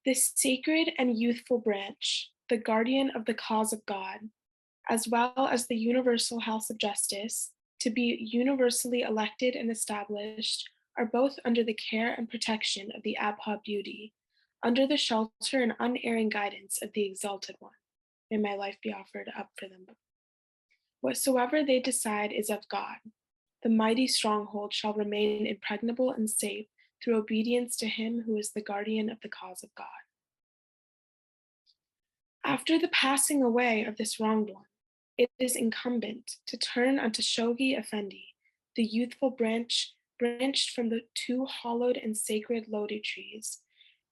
the sacred and youthful branch, the guardian of the cause of God, as well as the universal house of justice, to be universally elected and established, are both under the care and protection of the Abha Beauty, under the shelter and unerring guidance of the Exalted One. May my life be offered up for them. Whatsoever they decide is of God. The mighty stronghold shall remain impregnable and safe through obedience to him who is the guardian of the cause of God. After the passing away of this wronged one, it is incumbent to turn unto Shoghi Effendi, the youthful branched from the two hallowed and sacred Lodi trees,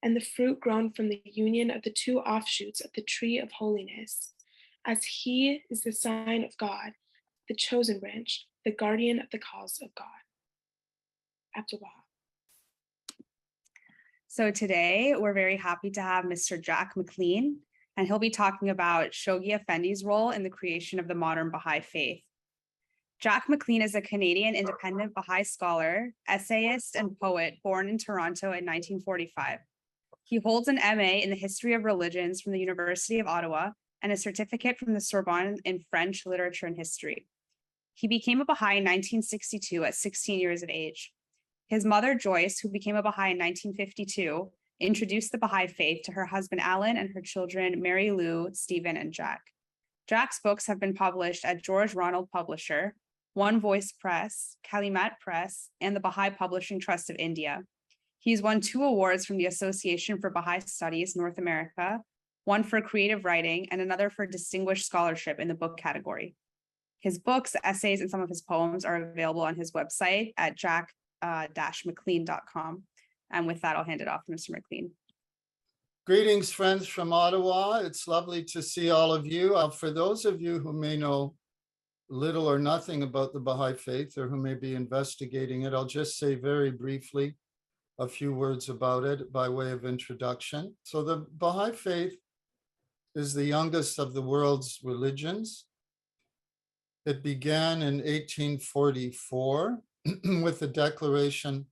and the fruit grown from the union of the two offshoots of the tree of holiness, as he is the sign of God, the chosen branch, the guardian of the cause of God. Abdul Baha. So today we're very happy to have Mr. Jack McLean, and he'll be talking about Shoghi Effendi's role in the creation of the modern Baha'i faith. Jack McLean is a Canadian independent Baha'i scholar, essayist, and poet born in Toronto in 1945. He holds an MA in the history of religions from the University of Ottawa and a certificate from the Sorbonne in French literature and history. He became a Baha'i in 1962 at 16 years of age. His mother, Joyce, who became a Baha'i in 1952, introduced the Baha'i faith to her husband, Alan, and her children, Mary Lou, Stephen, and Jack. Jack's books have been published at George Ronald Publisher, One Voice Press, Kalimat Press, and the Baha'i Publishing Trust of India. He's won 2 awards from the Association for Baha'i Studies North America, one for creative writing and another for distinguished scholarship in the book category. His books, essays, and some of his poems are available on his website at jack-mclean.com. And with that, I'll hand it off to Mr. McLean. Greetings, friends from Ottawa. It's lovely to see all of you. For those of you who may know little or nothing about the Baha'i faith or who may be investigating it, I'll just say very briefly a few words about it by way of introduction. So the Baha'i faith is the youngest of the world's religions. It began in 1844 with the declaration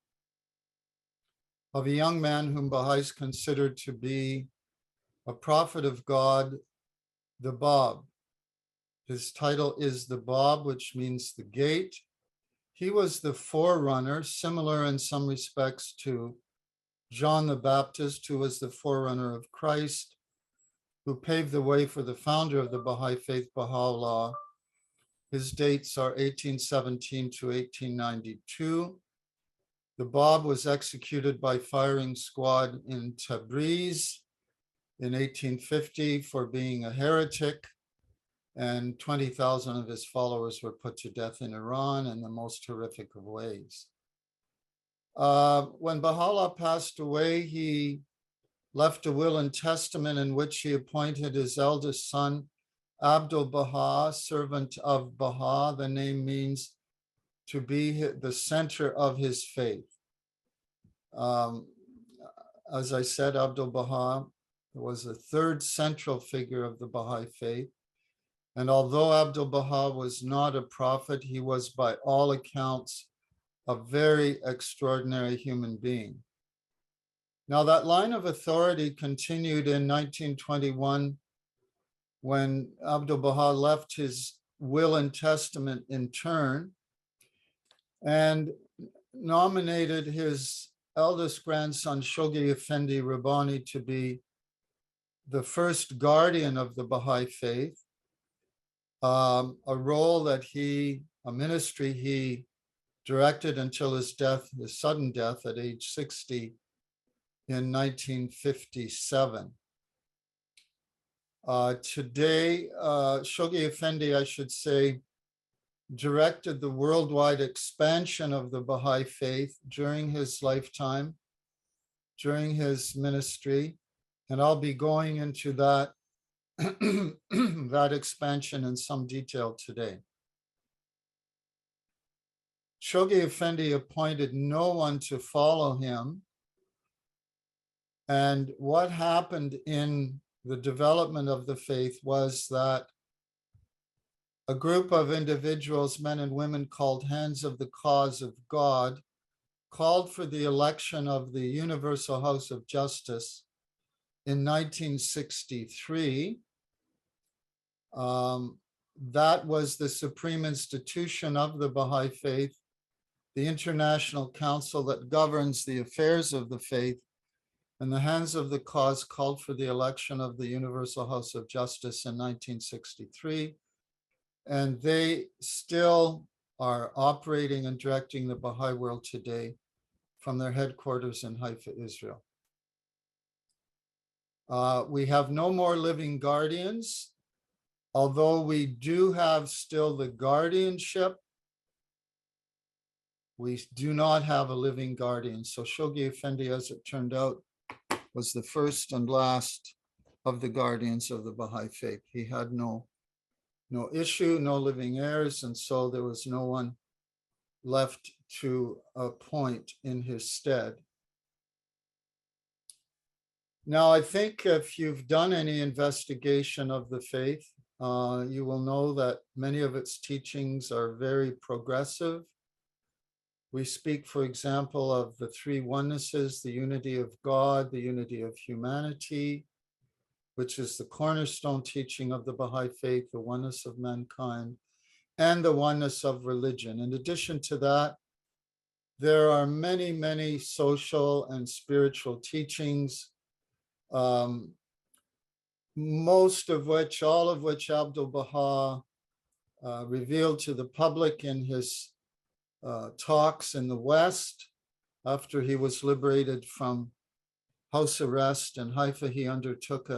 of a young man whom Baha'is considered to be a prophet of God, the Bab. His title is the Bab, which means the gate. He was the forerunner, similar in some respects to John the Baptist, who was the forerunner of Christ, who paved the way for the founder of the Baha'i faith, Baha'u'llah. His dates are 1817 to 1892. The Bab was executed by firing squad in Tabriz in 1850 for being a heretic, and 20,000 of his followers were put to death in Iran in the most horrific of ways. When Baha'u'llah passed away, he left a will and testament in which he appointed his eldest son, Abdul Baha, servant of Baha. The name means to be the center of his faith. As I said, Abdul Baha was the third central figure of the Baha'i faith. And although Abdul Baha was not a prophet, he was by all accounts a very extraordinary human being. Now, that line of authority continued in 1921 when Abdul Baha left his will and testament in turn and nominated his eldest grandson, Shoghi Effendi Rabbani, to be the first guardian of the Baha'i faith, a role that a ministry he directed until his death, his sudden death at age 60 in 1957. Today, Shoghi Effendi, I should say, directed the worldwide expansion of the Baha'i faith during his lifetime, during his ministry, and I'll be going into that, that expansion in some detail today. Shoghi Effendi appointed no one to follow him, and what happened in the development of the faith was that a group of individuals, men and women called Hands of the Cause of God, called for the election of the Universal House of Justice in 1963. That was the supreme institution of the Baha'i Faith, the international council that governs the affairs of the faith. And the hands of the cause called for the election of the Universal House of Justice in 1963. And they still are operating and directing the Baha'i world today from their headquarters in Haifa, Israel. We have no more living guardians, although we do have still the guardianship. We do not have a living guardian. So Shoghi Effendi, as it turned out, was the first and last of the guardians of the Baha'i Faith. He had no issue, no living heirs, and so there was no one left to appoint in his stead. Now, I think if you've done any investigation of the faith, you will know that many of its teachings are very progressive. We speak, for example, of the three onenesses, the unity of God, the unity of humanity, which is the cornerstone teaching of the Baha'i Faith, the oneness of mankind, and the oneness of religion. In addition to that, there are many, many social and spiritual teachings, most of which, all of which Abdu'l-Baha revealed to the public in his talks in the West. After he was liberated from house arrest in Haifa, he undertook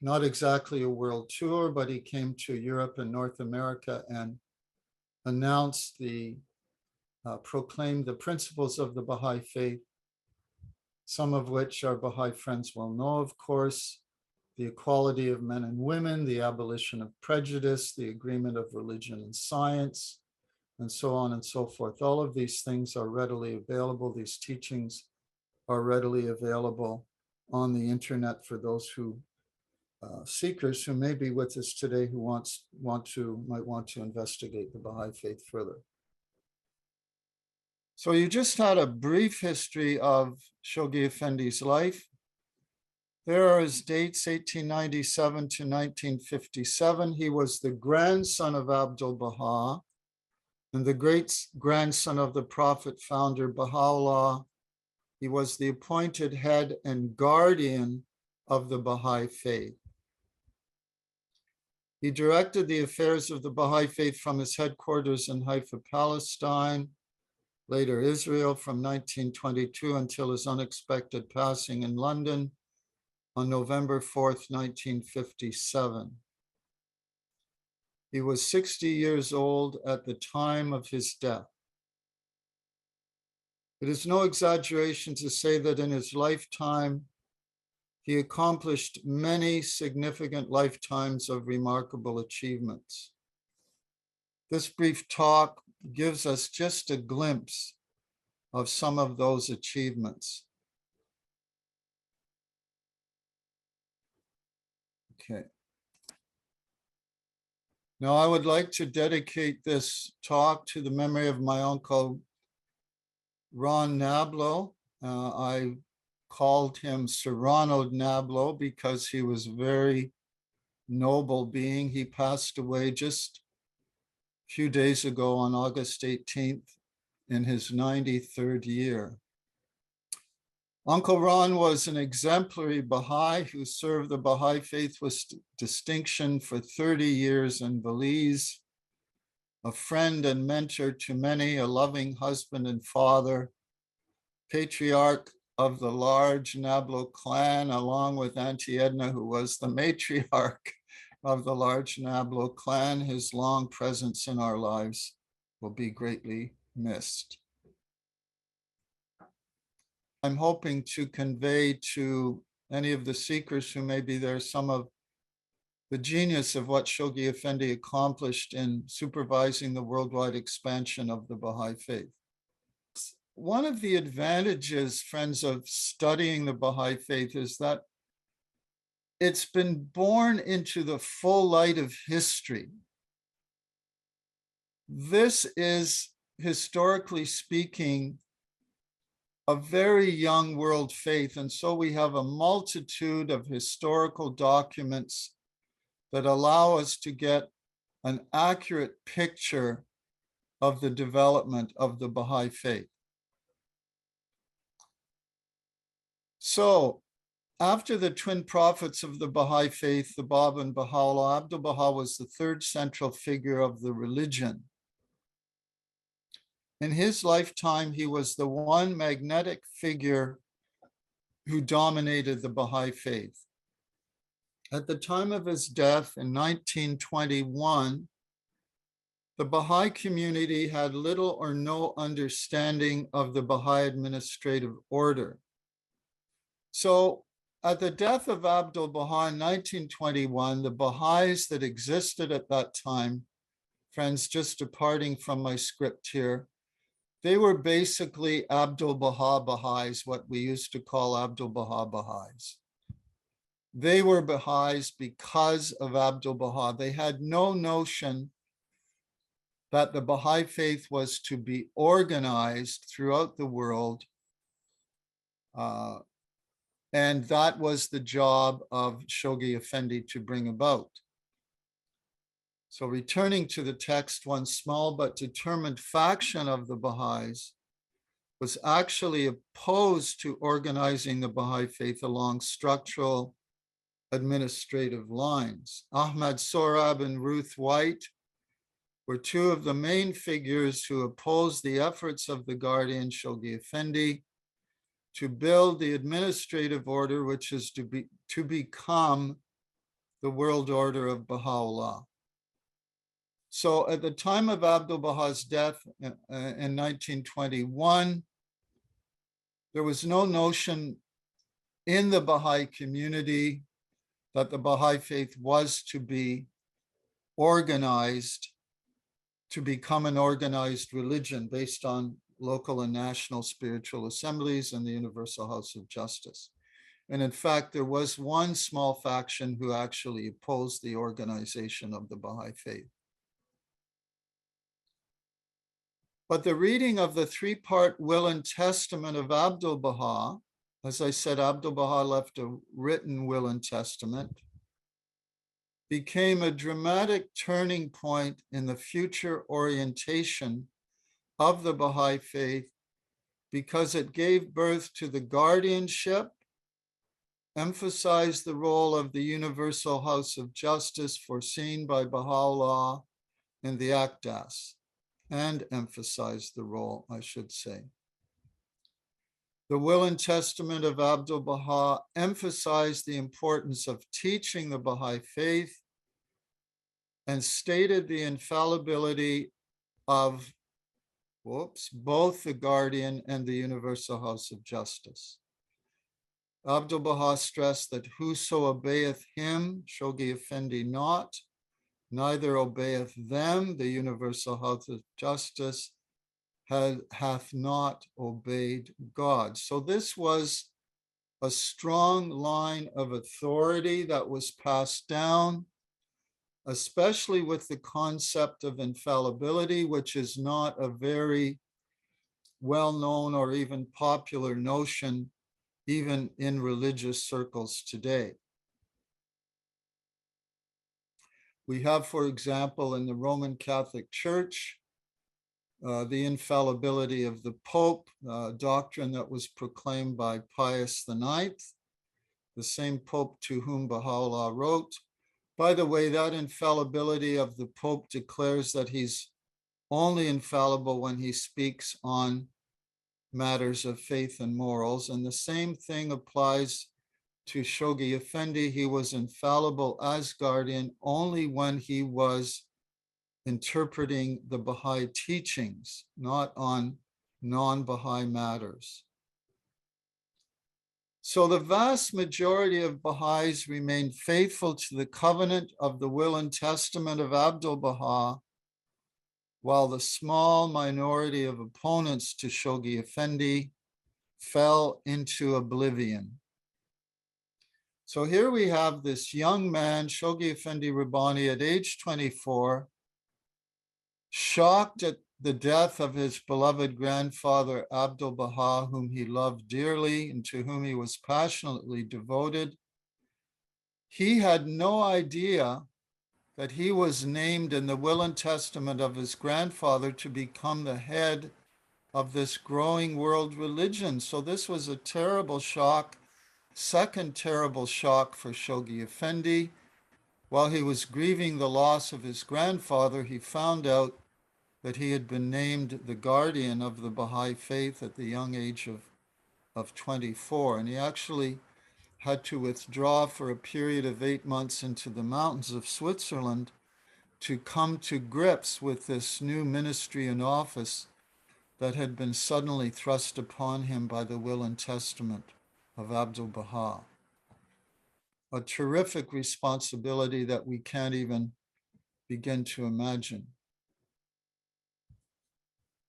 not exactly a world tour, but he came to Europe and North America and announced proclaimed the principles of the Baha'i Faith, some of which our Baha'i friends will know, of course: the equality of men and women, the abolition of prejudice, the agreement of religion and science, and so on and so forth. All of these things are readily available. These teachings are readily available on the internet for those who seekers who may be with us today who might want to investigate the Baha'i Faith further. So you just had a brief history of Shoghi Effendi's life. There are his dates: 1897 to 1957. He was the grandson of Abdu'l-Baha and the great-grandson of the Prophet founder Baha'u'llah. He was the appointed head and guardian of the Baha'i Faith. He directed the affairs of the Baha'i Faith from his headquarters in Haifa, Palestine, later Israel, from 1922 until his unexpected passing in London on November 4th, 1957. He was 60 years old at the time of his death. It is no exaggeration to say that in his lifetime, he accomplished many significant lifetimes of remarkable achievements. This brief talk gives us just a glimpse of some of those achievements. Okay. Now, I would like to dedicate this talk to the memory of my uncle, Ron Nablo. I called him Sir Ronald Nablo because he was a very noble being. He passed away just a few days ago on August 18th in his 93rd year. Uncle Ron was an exemplary Baha'i who served the Baha'i Faith with distinction for 30 years in Belize, a friend and mentor to many, a loving husband and father, patriarch of the large Nablo clan, along with Auntie Edna, who was the matriarch of the large Nablo clan. His long presence in our lives will be greatly missed. I'm hoping to convey to any of the seekers who may be there some of the genius of what Shoghi Effendi accomplished in supervising the worldwide expansion of the Baha'i Faith. One of the advantages, friends, of studying the Baha'i Faith is that it's been born into the full light of history. This is, historically speaking, a very young world faith. And so we have a multitude of historical documents that allow us to get an accurate picture of the development of the Baha'i faith. So after the twin prophets of the Baha'i faith, the Bab and Baha'u'llah, Abdu'l-Baha was the third central figure of the religion. In his lifetime, he was the one magnetic figure who dominated the Baha'i faith. At the time of his death in 1921, the Baha'i community had little or no understanding of the Baha'i administrative order. So at the death of Abdu'l-Baha in 1921, the Baha'is that existed at that time, friends, just departing from my script here, they were basically Abdu'l-Baha Baha'is, what we used to call Abdu'l-Baha Baha'is. They were Baha'is because of Abdu'l-Baha. They had no notion that the Baha'i faith was to be organized throughout the world. And that was the job of Shoghi Effendi to bring about. So returning to the text, one small but determined faction of the Baha'is was actually opposed to organizing the Baha'i faith along structural administrative lines. Ahmad Sorab and Ruth White were two of the main figures who opposed the efforts of the guardian Shoghi Effendi to build the administrative order, which is to become the world order of Baha'u'llah. So at the time of Abdu'l-Baha's death in 1921, there was no notion in the Baha'i community that the Baha'i faith was to be organized, to become an organized religion based on local and national spiritual assemblies and the Universal House of Justice. And in fact, there was one small faction who actually opposed the organization of the Baha'i faith. But the reading of the three-part will and testament of Abdu'l-Baha, as I said, Abdu'l-Baha left a written will and testament, became a dramatic turning point in the future orientation of the Baha'i faith because it gave birth to the guardianship, emphasized the role of the Universal House of Justice foreseen by Baha'u'llah in the Aqdas, and emphasized the role, I should say. The will and testament of Abdu'l-Baha emphasized the importance of teaching the Baha'i faith and stated the infallibility of both the guardian and the Universal House of Justice. Abdu'l-Baha stressed that whoso obeyeth him, Shoghi Effendi not, neither obeyeth them, the Universal House of Justice, hath not obeyed God. So this was a strong line of authority that was passed down, especially with the concept of infallibility, which is not a very well-known or even popular notion, even in religious circles today. We have, for example, in the Roman Catholic Church, the infallibility of the Pope, doctrine that was proclaimed by Pius IX, the same Pope to whom Baha'u'llah wrote. By the way, that infallibility of the Pope declares that he's only infallible when he speaks on matters of faith and morals. And the same thing applies to Shoghi Effendi. He was infallible as guardian only when he was interpreting the Baha'i teachings, not on non-Baha'i matters. So the vast majority of Baha'is remained faithful to the covenant of the will and testament of Abdu'l-Baha, while the small minority of opponents to Shoghi Effendi fell into oblivion. So here we have this young man, Shoghi Effendi Rabbani, at age 24, shocked at the death of his beloved grandfather, Abdul Baha, whom he loved dearly and to whom he was passionately devoted, he had no idea that he was named in the will and testament of his grandfather to become the head of this growing world religion. So this was a terrible shock, second terrible shock for Shoghi Effendi. While he was grieving the loss of his grandfather, he found out that he had been named the guardian of the Baha'i faith at the young age of 24. And he actually had to withdraw for a period of 8 months into the mountains of Switzerland to come to grips with this new ministry and office that had been suddenly thrust upon him by the will and testament of Abdul Baha. A terrific responsibility that we can't even begin to imagine.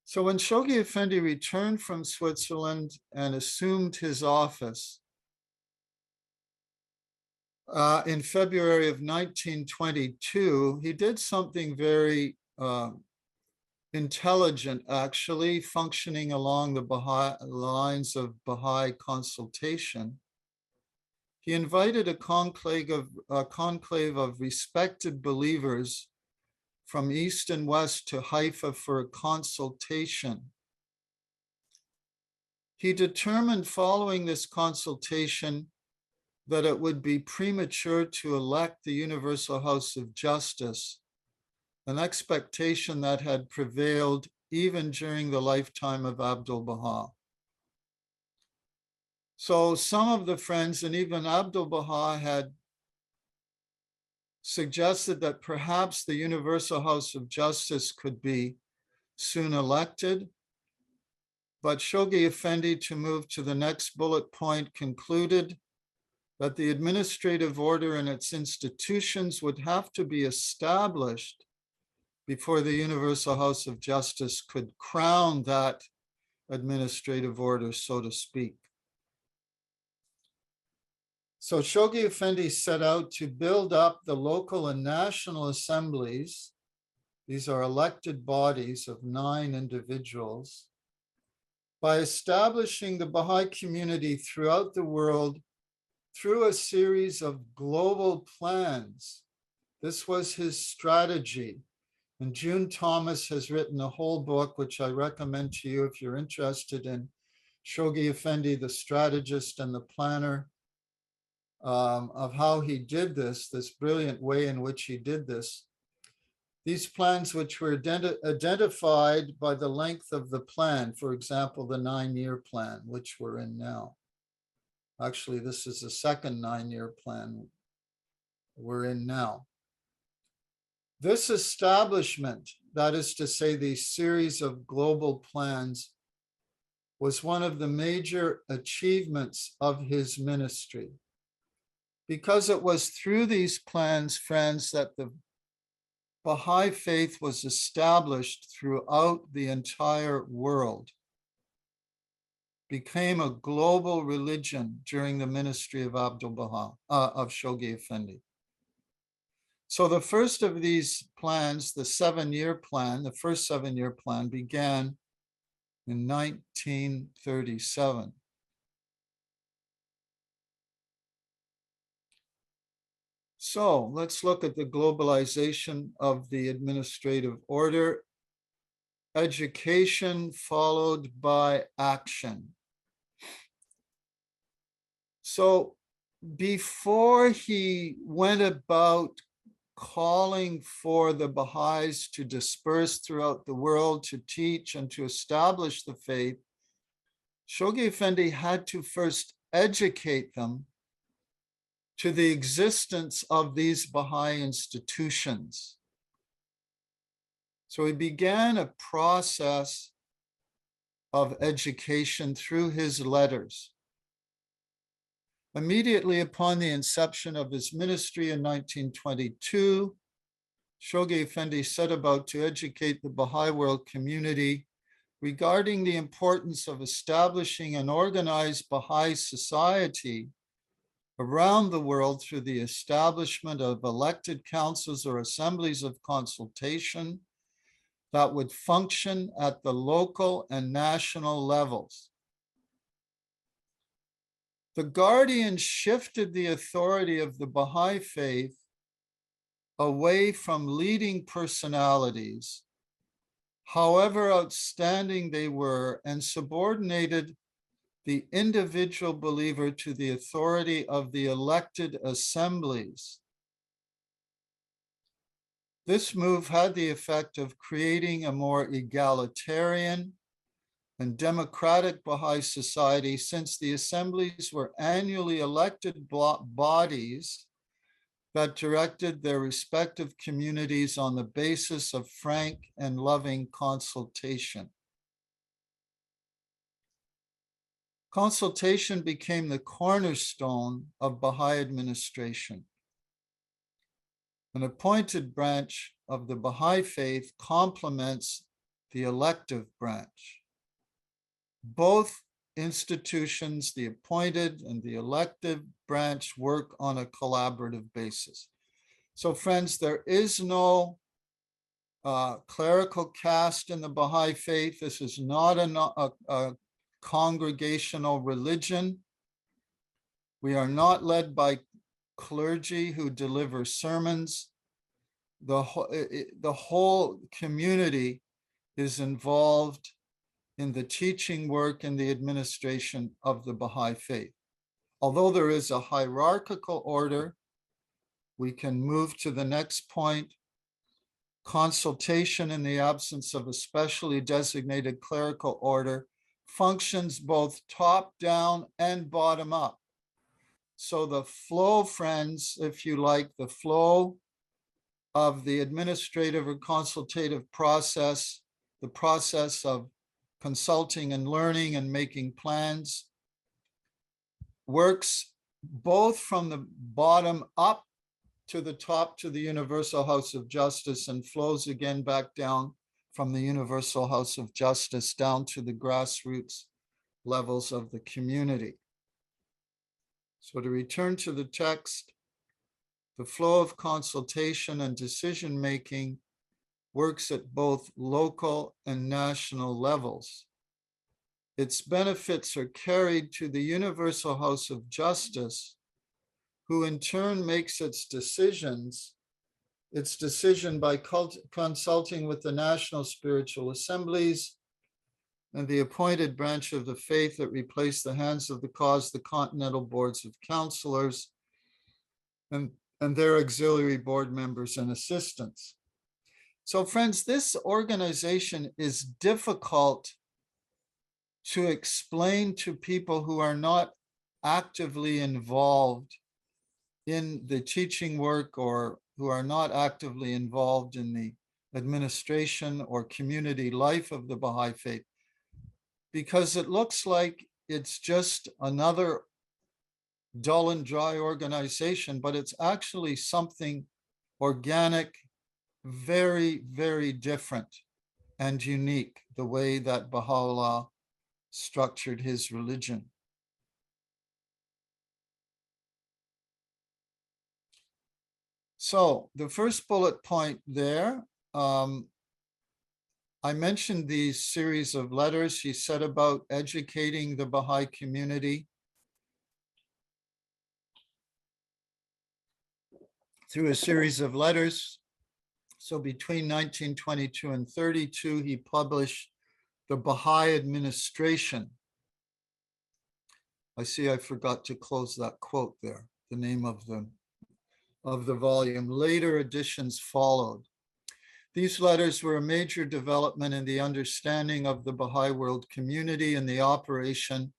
So when Shoghi Effendi returned from Switzerland and assumed his office in February of 1922, he did something very intelligent, actually, functioning along the lines of Baha'i consultation. He invited a conclave of respected believers from East and West to Haifa for a consultation. He determined following this consultation that it would be premature to elect the Universal House of Justice, an expectation that had prevailed even during the lifetime of Abdul Baha. So some of the friends, and even Abdul Baha, had suggested that perhaps the Universal House of Justice could be soon elected. But Shoghi Effendi, to move to the next bullet point, concluded that the administrative order and its institutions would have to be established before the Universal House of Justice could crown that administrative order, so to speak. So Shoghi Effendi set out to build up the local and national assemblies. These are elected bodies of 9 individuals, by establishing the Baha'i community throughout the world through a series of global plans. This was his strategy. And June Thomas has written a whole book, which I recommend to you if you're interested in Shoghi Effendi, the strategist and the planner, of how he did this brilliant way in which he did this. These plans, which were identified by the length of the plan, for example, the 9-year plan, which we're in now. Actually, this is the second 9-year plan we're in now. This establishment, that is to say, these series of global plans, was one of the major achievements of his ministry. Because it was through these plans, friends, that the Baha'i faith was established throughout the entire world, became a global religion during the ministry of Abdul Baha, of Shoghi Effendi. So the first of these plans, the 7-year plan, the first 7-year plan, began in 1937. So let's look at the globalization of the administrative order. Education followed by action. So before he went about calling for the Baha'is to disperse throughout the world, to teach and to establish the faith, Shoghi Effendi had to first educate them to the existence of these Baha'i institutions. So he began a process of education through his letters. Immediately upon the inception of his ministry in 1922, Shoghi Effendi set about to educate the Baha'i world community regarding the importance of establishing an organized Baha'i society around the world through the establishment of elected councils or assemblies of consultation that would function at the local and national levels. The Guardian shifted the authority of the Baha'i Faith away from leading personalities, however outstanding they were, and subordinated the individual believer to the authority of the elected assemblies. This move had the effect of creating a more egalitarian and democratic Baha'i society, since the assemblies were annually elected bodies that directed their respective communities on the basis of frank and loving consultation. Consultation became the cornerstone of Baha'i administration. An appointed branch of the Baha'i Faith complements the elective branch. Both institutions, the appointed and the elective branch, work on a collaborative basis. So friends, there is no clerical caste in the Baha'i Faith. This is not a congregational religion. We are not led by clergy who deliver sermons. The whole community is involved in the teaching work and the administration of the Baha'i Faith. Although there is a hierarchical order, we can move to the next point. Consultation, in the absence of a specially designated clerical order, functions both top down and bottom up. So the flow, friends, if you like, the flow of the administrative or consultative process, the process of consulting and learning and making plans, works both from the bottom up to the top, to the Universal House of Justice, and flows again back down from the Universal House of Justice down to the grassroots levels of the community. So to return to the text, the flow of consultation and decision-making works at both local and national levels. Its benefits are carried to the Universal House of Justice, who in turn makes its decision by consulting with the national spiritual assemblies and the appointed branch of the faith that replaced the hands of the cause, the continental boards of counselors, and their auxiliary board members and assistants. So friends, this organization is difficult to explain to people who are not actively involved in the teaching work or who are not actively involved in the administration or community life of the Baha'i Faith, because it looks like it's just another dull and dry organization, but it's actually something organic, very, very different and unique, the way that Baha'u'llah structured his religion. So the first bullet point there, I mentioned these series of letters he set about educating the Baha'i community through a series of letters. So between 1922 and 32, he published the Baha'i Administration. I see I forgot to close that quote there, the name of the volume. Later editions followed. These letters were a major development in the understanding of the Baha'i world community and the operation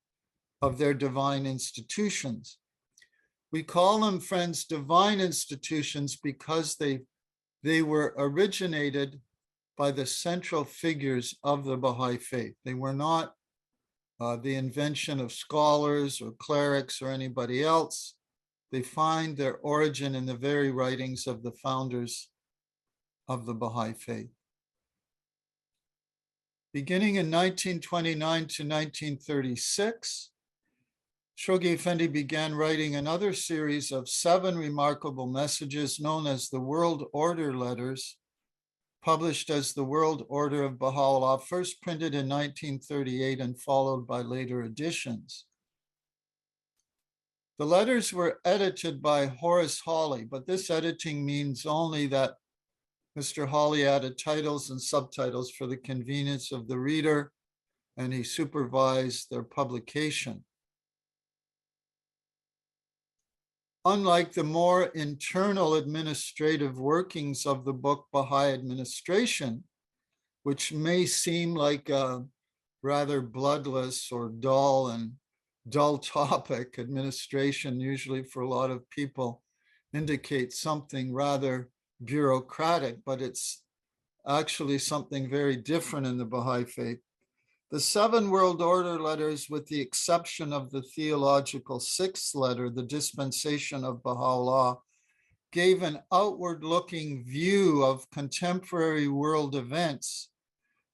of their divine institutions. We call them, friends, divine institutions because they were originated by the central figures of the Baha'i Faith. They were not the invention of scholars or clerics or anybody else. They find their origin in the very writings of the founders of the Baha'i Faith. Beginning in 1929 to 1936, Shoghi Effendi began writing another series of 7 remarkable messages known as the World Order Letters, published as the World Order of Baha'u'llah, first printed in 1938 and followed by later editions. The letters were edited by Horace Hawley, but this editing means only that Mr. Hawley added titles and subtitles for the convenience of the reader, and he supervised their publication. Unlike the more internal administrative workings of the book Baha'i Administration, which may seem like a rather bloodless or dull topic, administration usually for a lot of people indicates something rather bureaucratic, but it's actually something very different in the Baha'i faith. The 7 World Order letters, with the exception of the theological 6th letter, the Dispensation of Baha'u'llah, gave an outward-looking view of contemporary world events,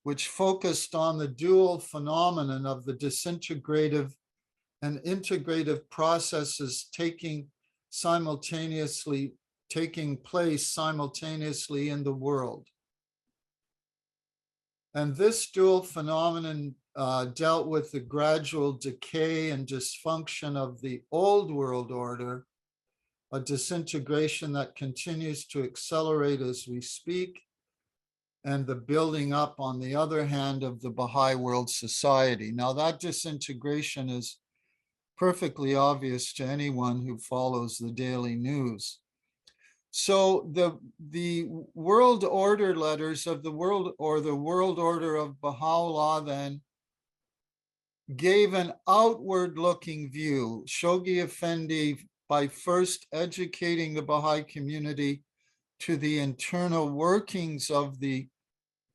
which focused on the dual phenomenon of the disintegrative and integrative processes taking place simultaneously in the world. And this dual phenomenon dealt with the gradual decay and dysfunction of the old world order, a disintegration that continues to accelerate as we speak, and the building up, on the other hand, of the Baha'i world society. Now, that disintegration is perfectly obvious to anyone who follows the daily news. So the world order letters of the world, or the world order of Baha'u'llah, then gave an outward looking view. Shoghi Effendi, by first educating the Baha'i community to the internal workings of the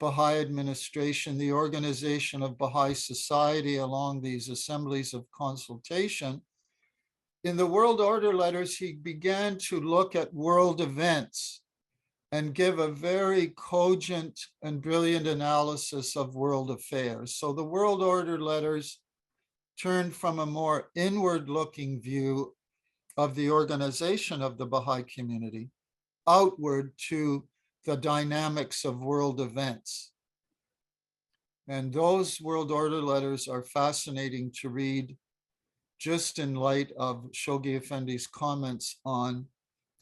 Baha'i administration, the organization of Baha'i society along these assemblies of consultation, in the world order letters, he began to look at world events and give a very cogent and brilliant analysis of world affairs. So the world order letters turned from a more inward-looking view of the organization of the Baha'i community outward to the dynamics of world events. And those world order letters are fascinating to read, just in light of Shoghi Effendi's comments on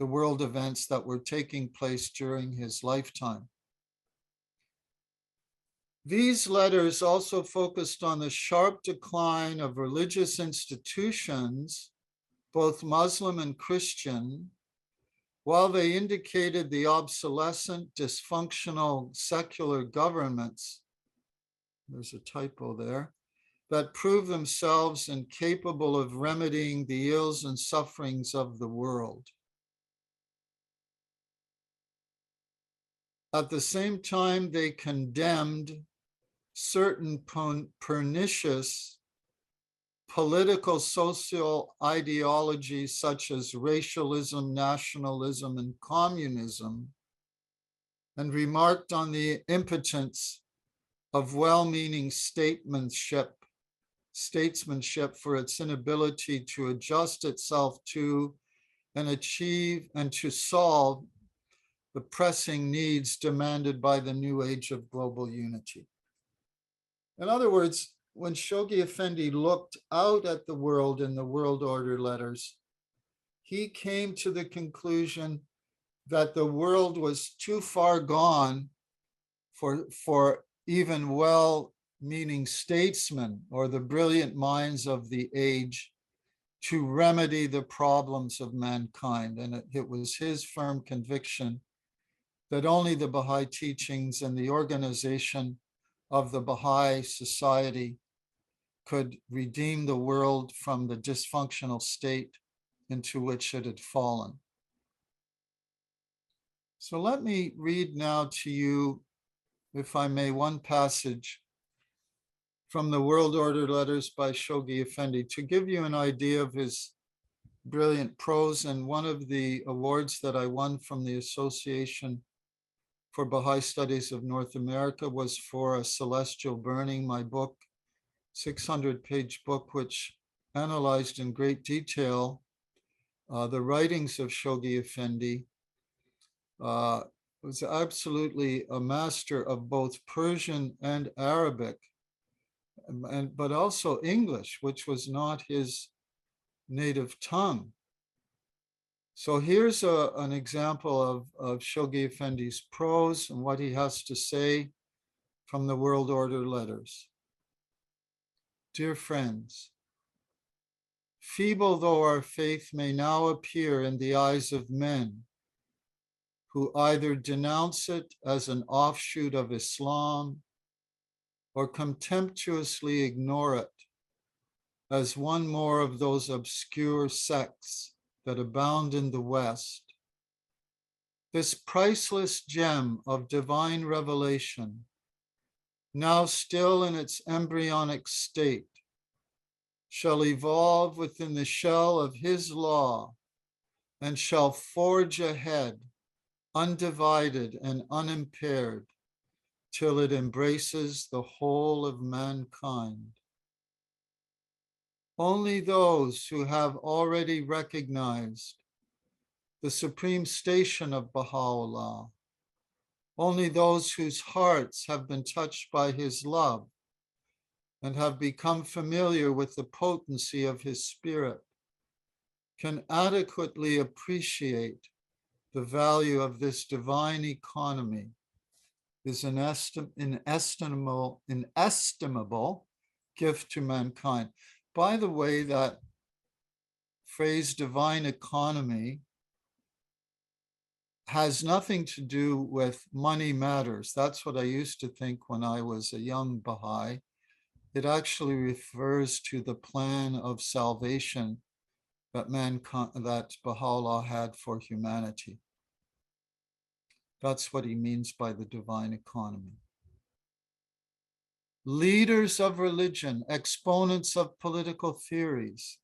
the world events that were taking place during his lifetime. These letters also focused on the sharp decline of religious institutions, both Muslim and Christian, while they indicated the obsolescent, dysfunctional secular governments, there's a typo there, that prove themselves incapable of remedying the ills and sufferings of the world. At the same time, they condemned certain pernicious political social ideologies such as racialism, nationalism, and communism, and remarked on the impotence of well-meaning statesmanship for its inability to adjust itself to and achieve and to solve the pressing needs demanded by the new age of global unity. In other words, when Shoghi Effendi looked out at the world in the world order letters, he came to the conclusion that the world was too far gone for even well-meaning statesmen or the brilliant minds of the age to remedy the problems of mankind. And it was his firm conviction that only the Baha'i teachings and the organization of the Baha'i society could redeem the world from the dysfunctional state into which it had fallen. So let me read now to you, if I may, one passage from the World Order Letters by Shoghi Effendi to give you an idea of his brilliant prose. And one of the awards that I won from the Association for Baha'i Studies of North America was for A Celestial Burning, my book, 600-page book, which analyzed in great detail the writings of Shoghi Effendi, was absolutely a master of both Persian and Arabic, but also English, which was not his native tongue. So here's an example of Shoghi Effendi's prose and what he has to say from the World Order letters. Dear friends, feeble though our faith may now appear in the eyes of men who either denounce it as an offshoot of Islam or contemptuously ignore it as one more of those obscure sects that abound in the West, this priceless gem of divine revelation, now still in its embryonic state, shall evolve within the shell of his law and shall forge ahead, undivided and unimpaired, till it embraces the whole of mankind. Only those who have already recognized the supreme station of Baha'u'llah, only those whose hearts have been touched by his love and have become familiar with the potency of his spirit, can adequately appreciate the value of this divine economy, is an inestimable gift to mankind. By the way, that phrase divine economy has nothing to do with money matters. That's what I used to think when I was a young Baha'i. It actually refers to the plan of salvation that Baha'u'llah had for humanity. That's what he means by the divine economy. Leaders of religion, exponents of political theories,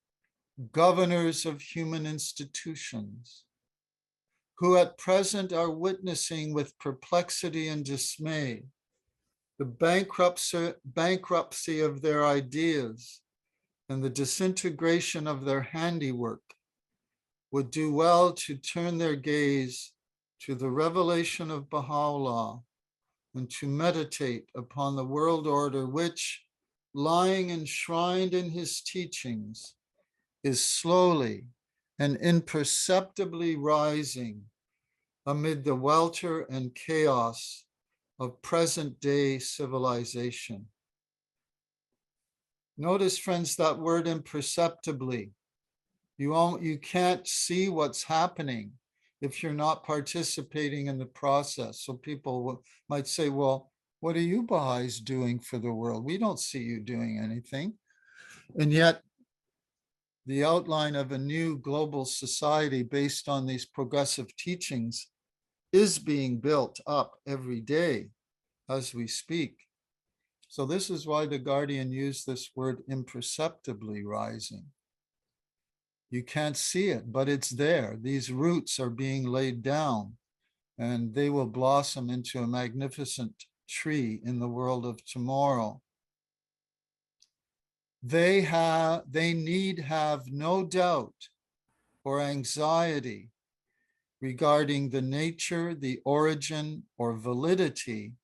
governors of human institutions, who at present are witnessing with perplexity and dismay the bankruptcy of their ideas and the disintegration of their handiwork, would do well to turn their gaze to the revelation of Baha'u'llah and to meditate upon the world order which, lying enshrined in his teachings, is slowly and imperceptibly rising amid the welter and chaos of present-day civilization. Notice, friends, that word imperceptibly. You can't see what's happening if you're not participating in the process. So people might say, well, what are you Baha'is doing for the world? We don't see you doing anything. And yet, the outline of a new global society based on these progressive teachings is being built up every day as we speak. So this is why the Guardian used this word imperceptibly rising. You can't see it, but it's there. These roots are being laid down, and they will blossom into a magnificent tree in the world of tomorrow. They need have no doubt or anxiety regarding the nature, the origin, or validity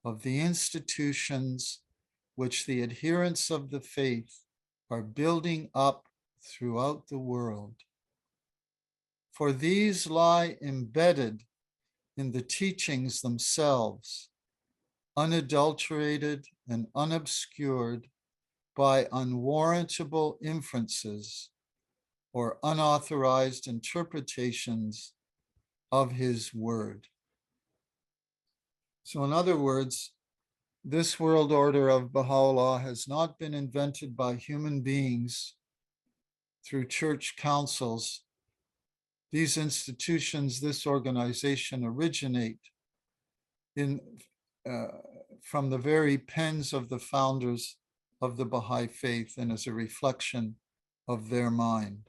of the institutions which the adherents of the faith are building up throughout the world. For these lie embedded in the teachings themselves, unadulterated and unobscured by unwarrantable inferences or unauthorized interpretations of his word. So in other words, this world order of Baha'u'llah has not been invented by human beings through church councils. These institutions, this organization originate from the very pens of the founders of the Baha'i faith and as a reflection of their mind.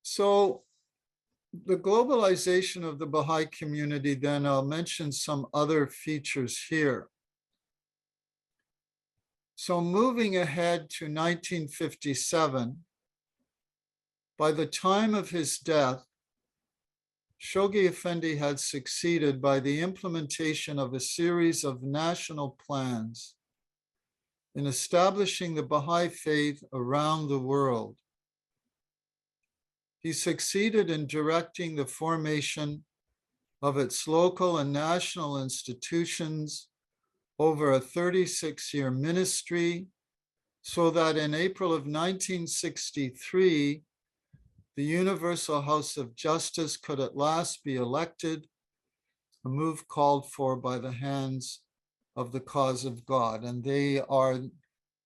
So the globalization of the Baha'i community, then I'll mention some other features here. So moving ahead to 1957, by the time of his death, Shoghi Effendi had succeeded by the implementation of a series of national plans in establishing the Baha'i Faith around the world. He succeeded in directing the formation of its local and national institutions over a 36-year ministry, so that in April of 1963, the Universal House of Justice could at last be elected, a move called for by the hands of the cause of God. And they are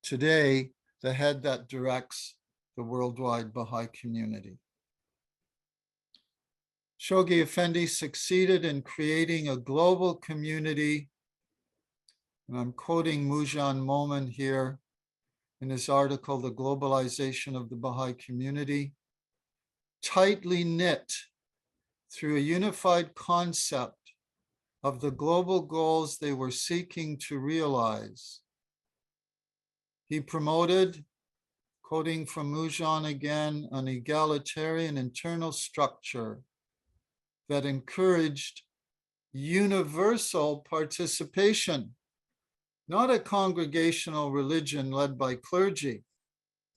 today the head that directs the worldwide Baha'i community. Shoghi Effendi succeeded in creating a global community, and I'm quoting Mujan Momin here in his article, The Globalization of the Baha'i Community, tightly knit through a unified concept of the global goals they were seeking to realize. He promoted, quoting from Mujan again, an egalitarian internal structure that encouraged universal participation, not a congregational religion led by clergy,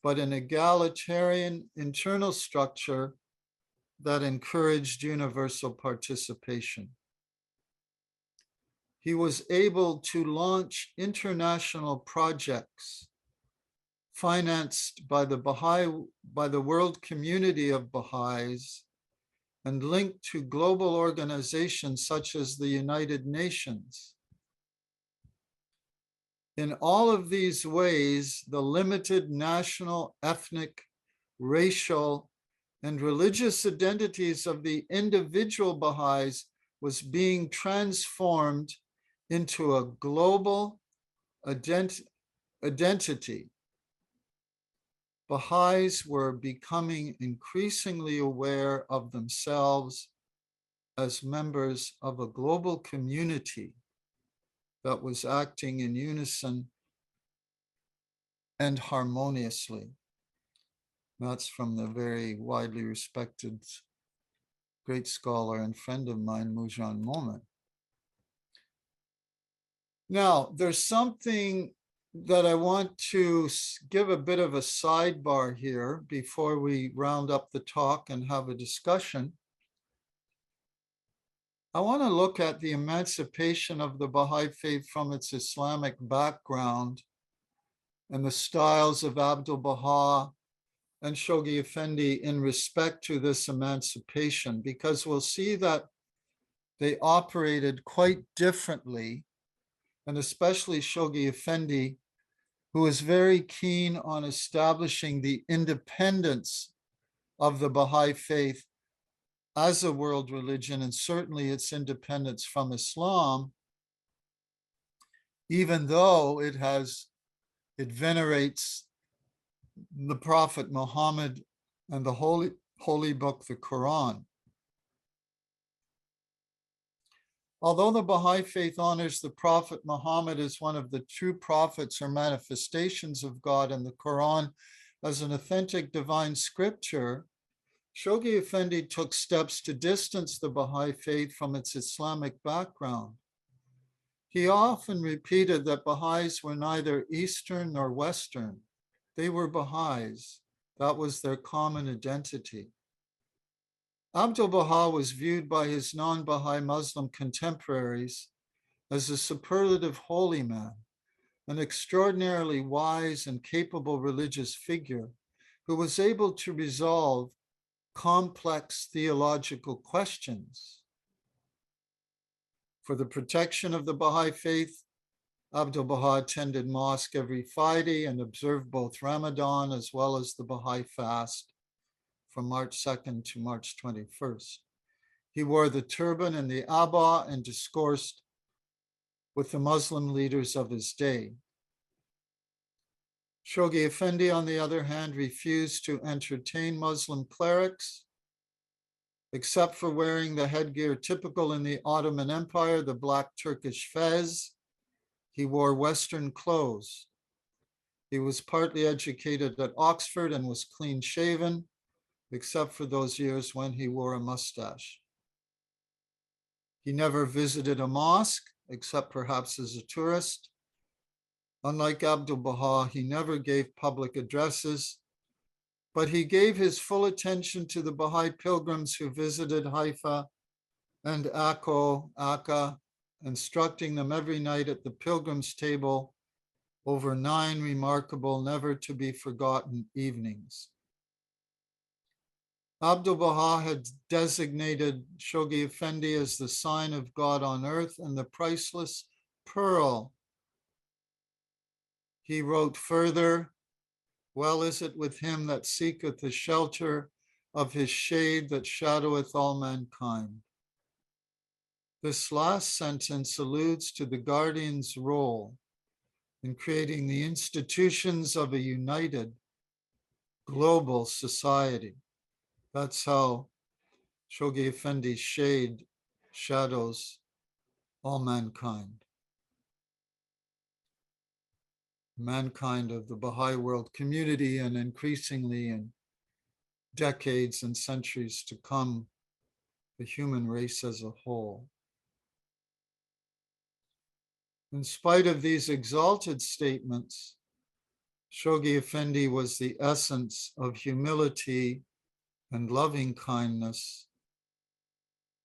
but an egalitarian internal structure that encouraged universal participation. He was able to launch international projects financed by the world community of Baha'is and linked to global organizations such as the United Nations. In all of these ways, the limited national, ethnic, racial, and religious identities of the individual Baha'is was being transformed into a global identity. Baha'is were becoming increasingly aware of themselves as members of a global community that was acting in unison and harmoniously. That's from the very widely respected great scholar and friend of mine, Mujan Momin. Now, there's something that I want to give a bit of a sidebar here before we round up the talk and have a discussion. I want to look at the emancipation of the Baha'i Faith from its Islamic background and the styles of Abdu'l-Baha and Shoghi Effendi in respect to this emancipation, because we'll see that they operated quite differently, and especially Shoghi Effendi, who is very keen on establishing the independence of the Baha'i Faith as a world religion, and certainly its independence from Islam, even though it venerates the Prophet Muhammad and the holy book, the Quran. Although the Baha'i Faith honors the Prophet Muhammad as one of the true prophets or manifestations of God, and the Quran as an authentic divine scripture, Shoghi Effendi took steps to distance the Baha'i Faith from its Islamic background. He often repeated that Baha'is were neither Eastern nor Western. They were Baha'is. That was their common identity. Abdu'l-Baha was viewed by his non-Baha'i Muslim contemporaries as a superlative holy man, an extraordinarily wise and capable religious figure who was able to resolve complex theological questions. For the protection of the Baha'i Faith, Abdu'l-Baha attended mosque every Friday and observed both Ramadan as well as the Baha'i fast from March 2nd to March 21st. He wore the turban and the abba and discoursed with the Muslim leaders of his day. Shoghi Effendi, on the other hand, refused to entertain Muslim clerics, except for wearing the headgear typical in the Ottoman Empire, the black Turkish fez. He wore Western clothes. He was partly educated at Oxford and was clean shaven, except for those years when he wore a mustache. He never visited a mosque, except perhaps as a tourist. Unlike Abdu'l-Baha, he never gave public addresses, but he gave his full attention to the Baha'i pilgrims who visited Haifa and Akka, instructing them every night at the pilgrims' table over 9 remarkable, never to be forgotten evenings. Abdu'l-Baha had designated Shoghi Effendi as the sign of God on earth and the priceless pearl. He wrote further, well is it with him that seeketh the shelter of his shade that shadoweth all mankind. This last sentence alludes to the guardian's role in creating the institutions of a united global society. That's how Shoghi Effendi's shade shadows all mankind. Mankind of the Baha'i world community, and increasingly in decades and centuries to come, the human race as a whole. In spite of these exalted statements, Shoghi Effendi was the essence of humility and loving kindness,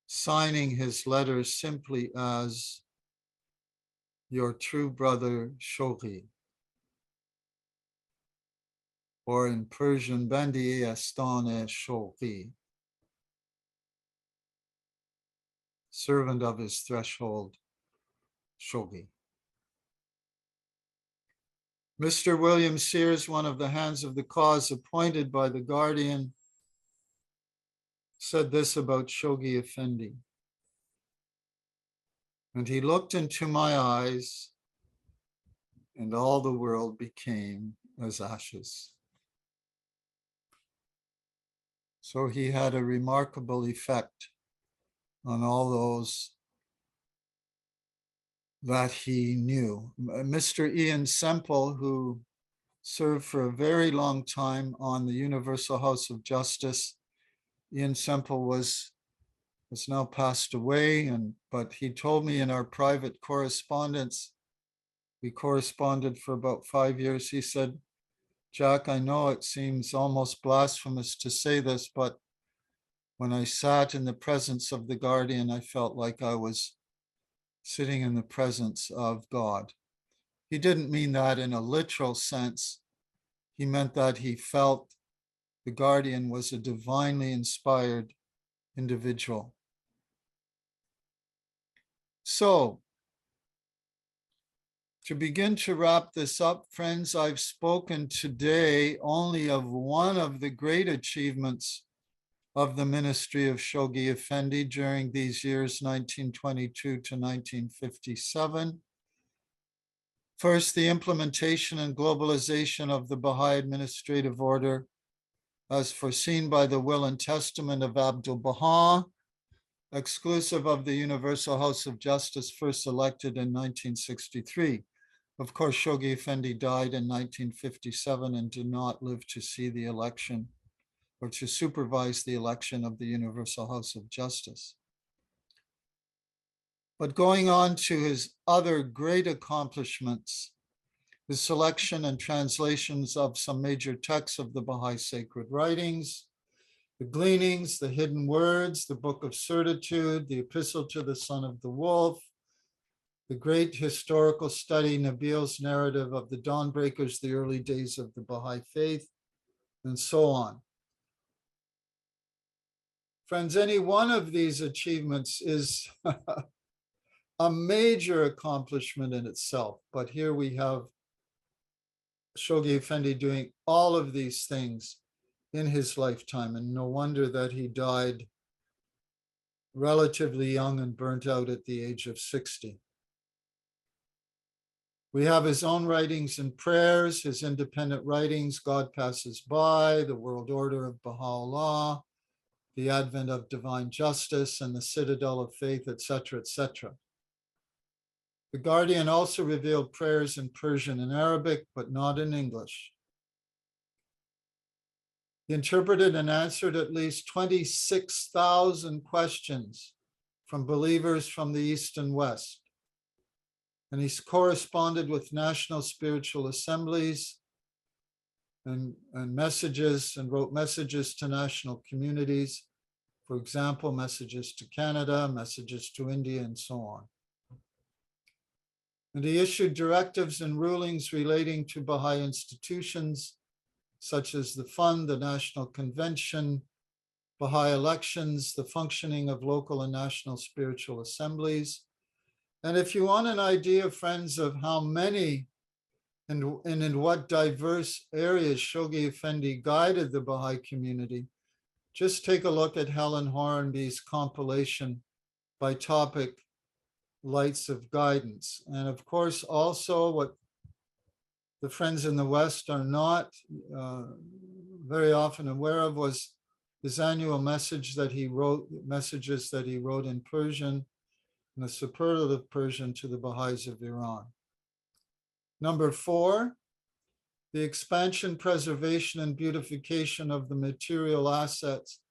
signing his letters simply as your true brother Shoghi, or in Persian, Bandi Astane Shoghi, servant of his threshold, Shoghi. Mr. William Sears, one of the hands of the cause appointed by the Guardian, said this about Shoghi Effendi. And he looked into my eyes, and all the world became as ashes. So he had a remarkable effect on all those that he knew. Mr. Ian Semple, who served for a very long time on the Universal House of Justice, Ian Semple has now passed away, but he told me in our private correspondence, we corresponded for about 5 years, he said, Jack, I know it seems almost blasphemous to say this, but when I sat in the presence of the Guardian, I felt like I was sitting in the presence of God. He didn't mean that in a literal sense. He meant that he felt the Guardian was a divinely inspired individual. So, to begin to wrap this up, friends, I've spoken today only of one of the great achievements of the ministry of Shoghi Effendi during these years 1922 to 1957. First, the implementation and globalization of the Baha'i administrative order as foreseen by the will and testament of Abdu'l-Baha, exclusive of the Universal House of Justice, first elected in 1963. Of course, Shoghi Effendi died in 1957 and did not live to see the election or to supervise the election of the Universal House of Justice. But going on to his other great accomplishments, the selection and translations of some major texts of the Baha'i sacred writings, the Gleanings, the Hidden Words, the Book of Certitude, the Epistle to the Son of the Wolf, the great historical study, Nabil's narrative of the Dawnbreakers, the early days of the Baha'i Faith, and so on. Friends, any one of these achievements is a major accomplishment in itself, but here we have Shoghi Effendi doing all of these things in his lifetime, and no wonder that he died relatively young and burnt out at the age of 60. We have his own writings and prayers, his independent writings, God Passes By, the World Order of Baha'u'llah, the Advent of Divine Justice, and the Citadel of Faith, etc., etc. The Guardian also revealed prayers in Persian and Arabic, but not in English. He interpreted and answered at least 26,000 questions from believers from the East and West. And he's corresponded with national spiritual assemblies and messages, and wrote messages to national communities. For example, messages to Canada, messages to India, and so on. And he issued directives and rulings relating to Baha'i institutions, such as the Fund, the National Convention, Baha'i elections, the functioning of local and national spiritual assemblies. And if you want an idea, friends, of how many and in what diverse areas Shoghi Effendi guided the Baha'i community, just take a look at Helen Hornby's compilation by topic, Lights of Guidance. And of course, also what the friends in the West are not very often aware of was his annual messages that he wrote in Persian, in the superlative Persian, to the Baha'is of Iran. Number 4, the expansion, preservation, and beautification of the material assets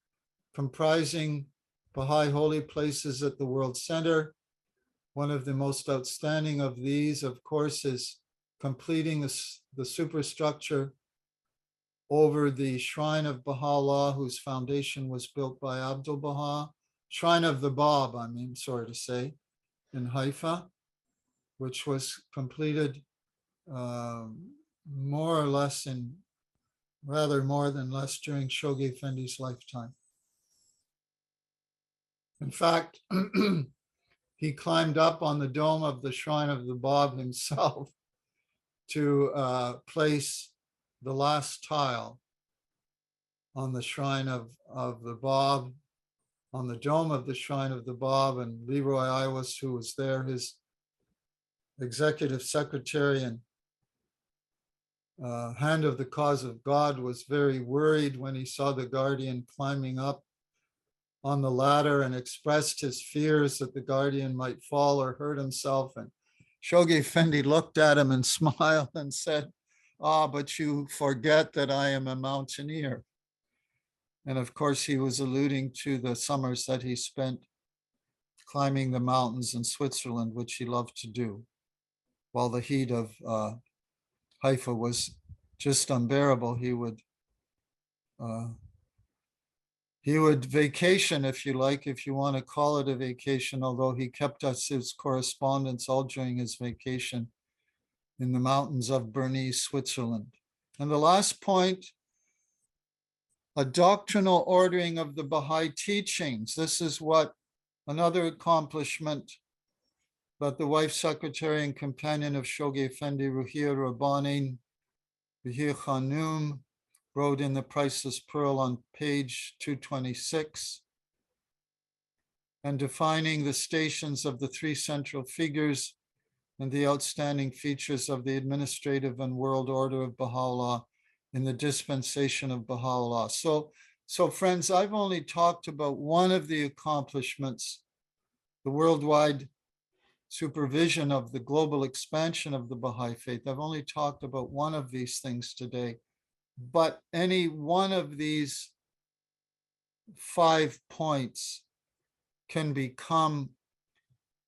comprising Baha'i holy places at the World Center. One of the most outstanding of these, of course, is completing the superstructure over the Shrine of Baha'u'llah, whose foundation was built by Abdul Baha, Shrine of the Bab, in Haifa, which was completed more or less more than less during Shoghi Effendi's lifetime. In fact, he climbed up on the dome of the Shrine of the Bab himself to place the last tile on the Shrine of the Bab, on the dome of the Shrine of the Bab. And Leroy Iwas, who was there, his executive secretary and hand of the cause of God, was very worried when he saw the guardian climbing up on the ladder, and expressed his fears that the guardian might fall or hurt himself. And Shoghi Effendi looked at him and smiled and said, "Ah, but you forget that I am a mountaineer." And of course, he was alluding to the summers that he spent climbing the mountains in Switzerland, which he loved to do, while the heat of Haifa was just unbearable. He would vacation, if you like, if you want to call it a vacation, although he kept us his correspondence all during his vacation in the mountains of Bernese, Switzerland. And the last point, a doctrinal ordering of the Baha'i teachings. This is what another accomplishment that the wife, secretary, and companion of Shoghi Effendi, Ruhia Rabbanin, Ruhia Khanum, wrote in The Priceless Pearl on page 226, and defining the stations of the 3 central figures and the outstanding features of the administrative and world order of Baha'u'llah in the dispensation of Baha'u'llah. So friends, I've only talked about one of the accomplishments, the worldwide supervision of the global expansion of the Baha'i faith. I've only talked about one of these things today. But any one of these 5 points can become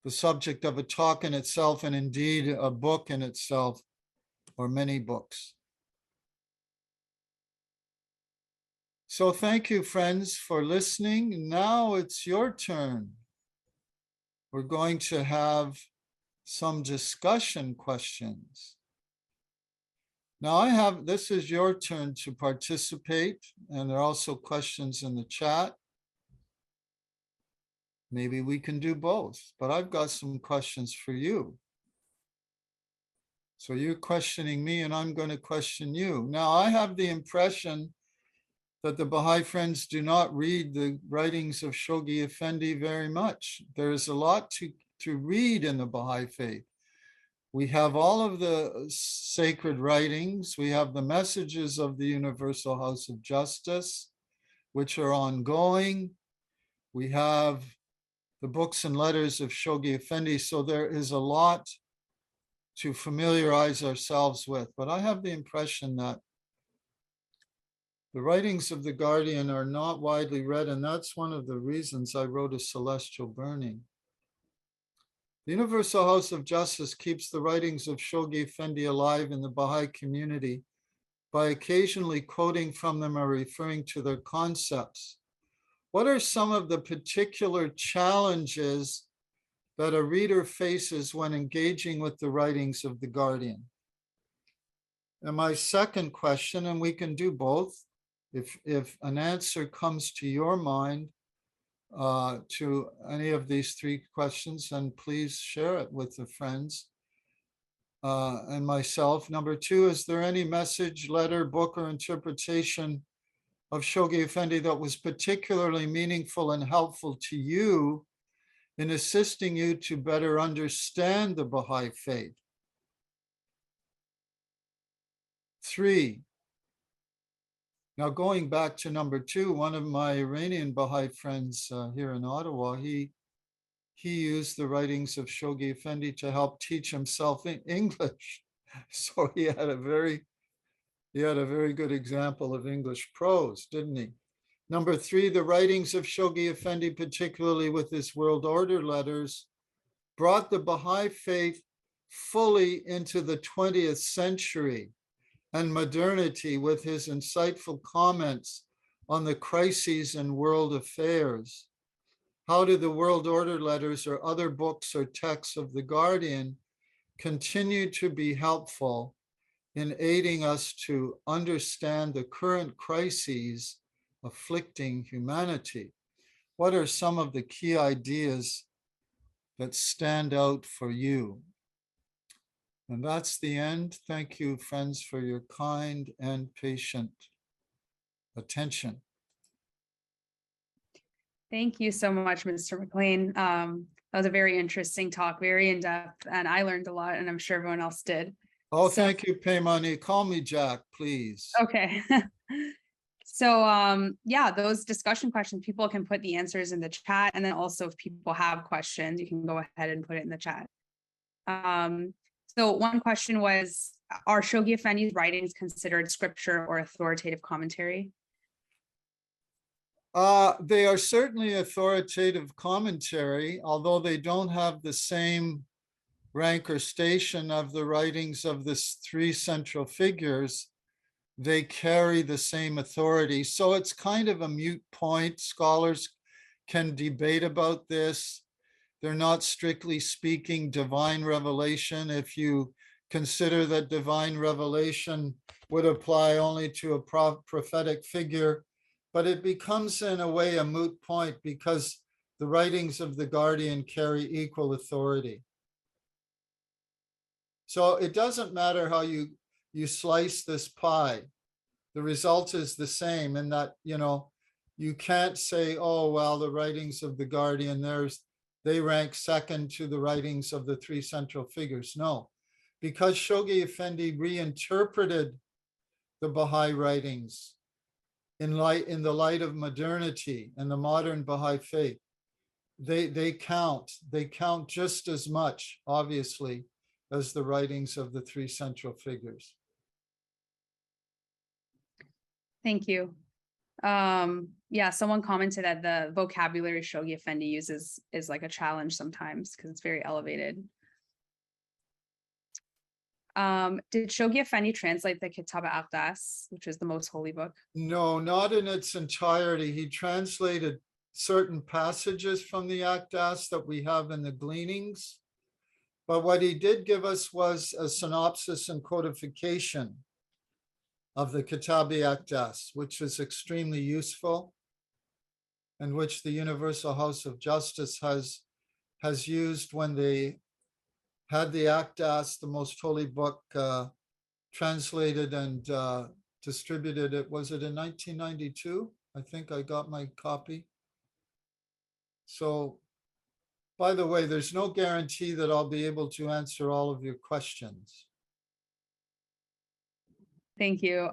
the subject of a talk in itself, and indeed a book in itself, or many books. So thank you, friends, for listening. Now it's your turn. We're going to have some discussion questions. Now this is your turn to participate, and there are also questions in the chat. Maybe we can do both, but I've got some questions for you. So you're questioning me and I'm going to question you. Now I have the impression that the Baha'i friends do not read the writings of Shoghi Effendi very much. There is a lot to read in the Baha'i faith. We have all of the sacred writings. We have the messages of the Universal House of Justice, which are ongoing. We have the books and letters of Shoghi Effendi. So there is a lot to familiarize ourselves with. But I have the impression that The writings of the Guardian are not widely read, and that's one of the reasons I wrote A Celestial Burning. The Universal House of Justice keeps the writings of Shoghi Effendi alive in the Baha'i community by occasionally quoting from them or referring to their concepts. What are some of the particular challenges that a reader faces when engaging with the writings of the Guardian? And my second question, and we can do both, if an answer comes to your mind to any of these three questions, then please share it with the friends and myself. Number two, is there any message, letter, book, or interpretation of Shoghi Effendi that was particularly meaningful and helpful to you in assisting you to better understand the Baha'i faith? Three, now going back to number two, one of my Iranian Baha'i friends here in Ottawa, he used the writings of Shoghi Effendi to help teach himself English. So he had a very good example of English prose, didn't he? Number three, the writings of Shoghi Effendi, particularly with his World Order letters, brought the Baha'i faith fully into the 20th century and modernity with his insightful comments on the crises in world affairs. How did the World Order letters or other books or texts of the Guardian continue to be helpful in aiding us to understand the current crises afflicting humanity? What are some of the key ideas that stand out for you? And that's the end. Thank you, friends, for your kind and patient attention. Thank you so much, Mr. McLean. That was a very interesting talk, very in-depth, and I learned a lot, and I'm sure everyone else did. Oh, thank you, Paymani. Call me Jack, please. Okay. So yeah, those discussion questions, people can put the answers in the chat, and then also if people have questions, you can go ahead and put it in the chat. So one question was, are Shoghi Effendi's writings considered scripture or authoritative commentary? They are certainly authoritative commentary, although they don't have the same rank or station of the writings of the three central figures. They carry the same authority. So it's kind of a moot point. Scholars can debate about this. They're not strictly speaking divine revelation. If you consider that divine revelation would apply only to a prophetic figure, but it becomes in a way a moot point because the writings of the Guardian carry equal authority. So it doesn't matter how you slice this pie. The result is the same in that, you can't say, oh, well, the writings of the Guardian, they rank second to the writings of the three central figures. No, because Shoghi Effendi reinterpreted the Baha'i writings in the light of modernity and the modern Baha'i faith. They count just as much, obviously, as the writings of the three central figures. Thank you. Yeah, someone commented that the vocabulary Shoghi Effendi uses is like a challenge sometimes because it's very elevated. Did Shoghi Effendi translate the Kitab al-Aqdas, which is the most holy book? No, not in its entirety. He translated certain passages from the Aqdas that we have in the Gleanings. But what he did give us was a synopsis and codification of the Kitab al-Aqdas, which is extremely useful and which the Universal House of Justice has used when they had the Aqdas, the most holy book, translated and distributed. Was it in 1992? I think I got my copy. So, by the way, there's no guarantee that I'll be able to answer all of your questions. Thank you.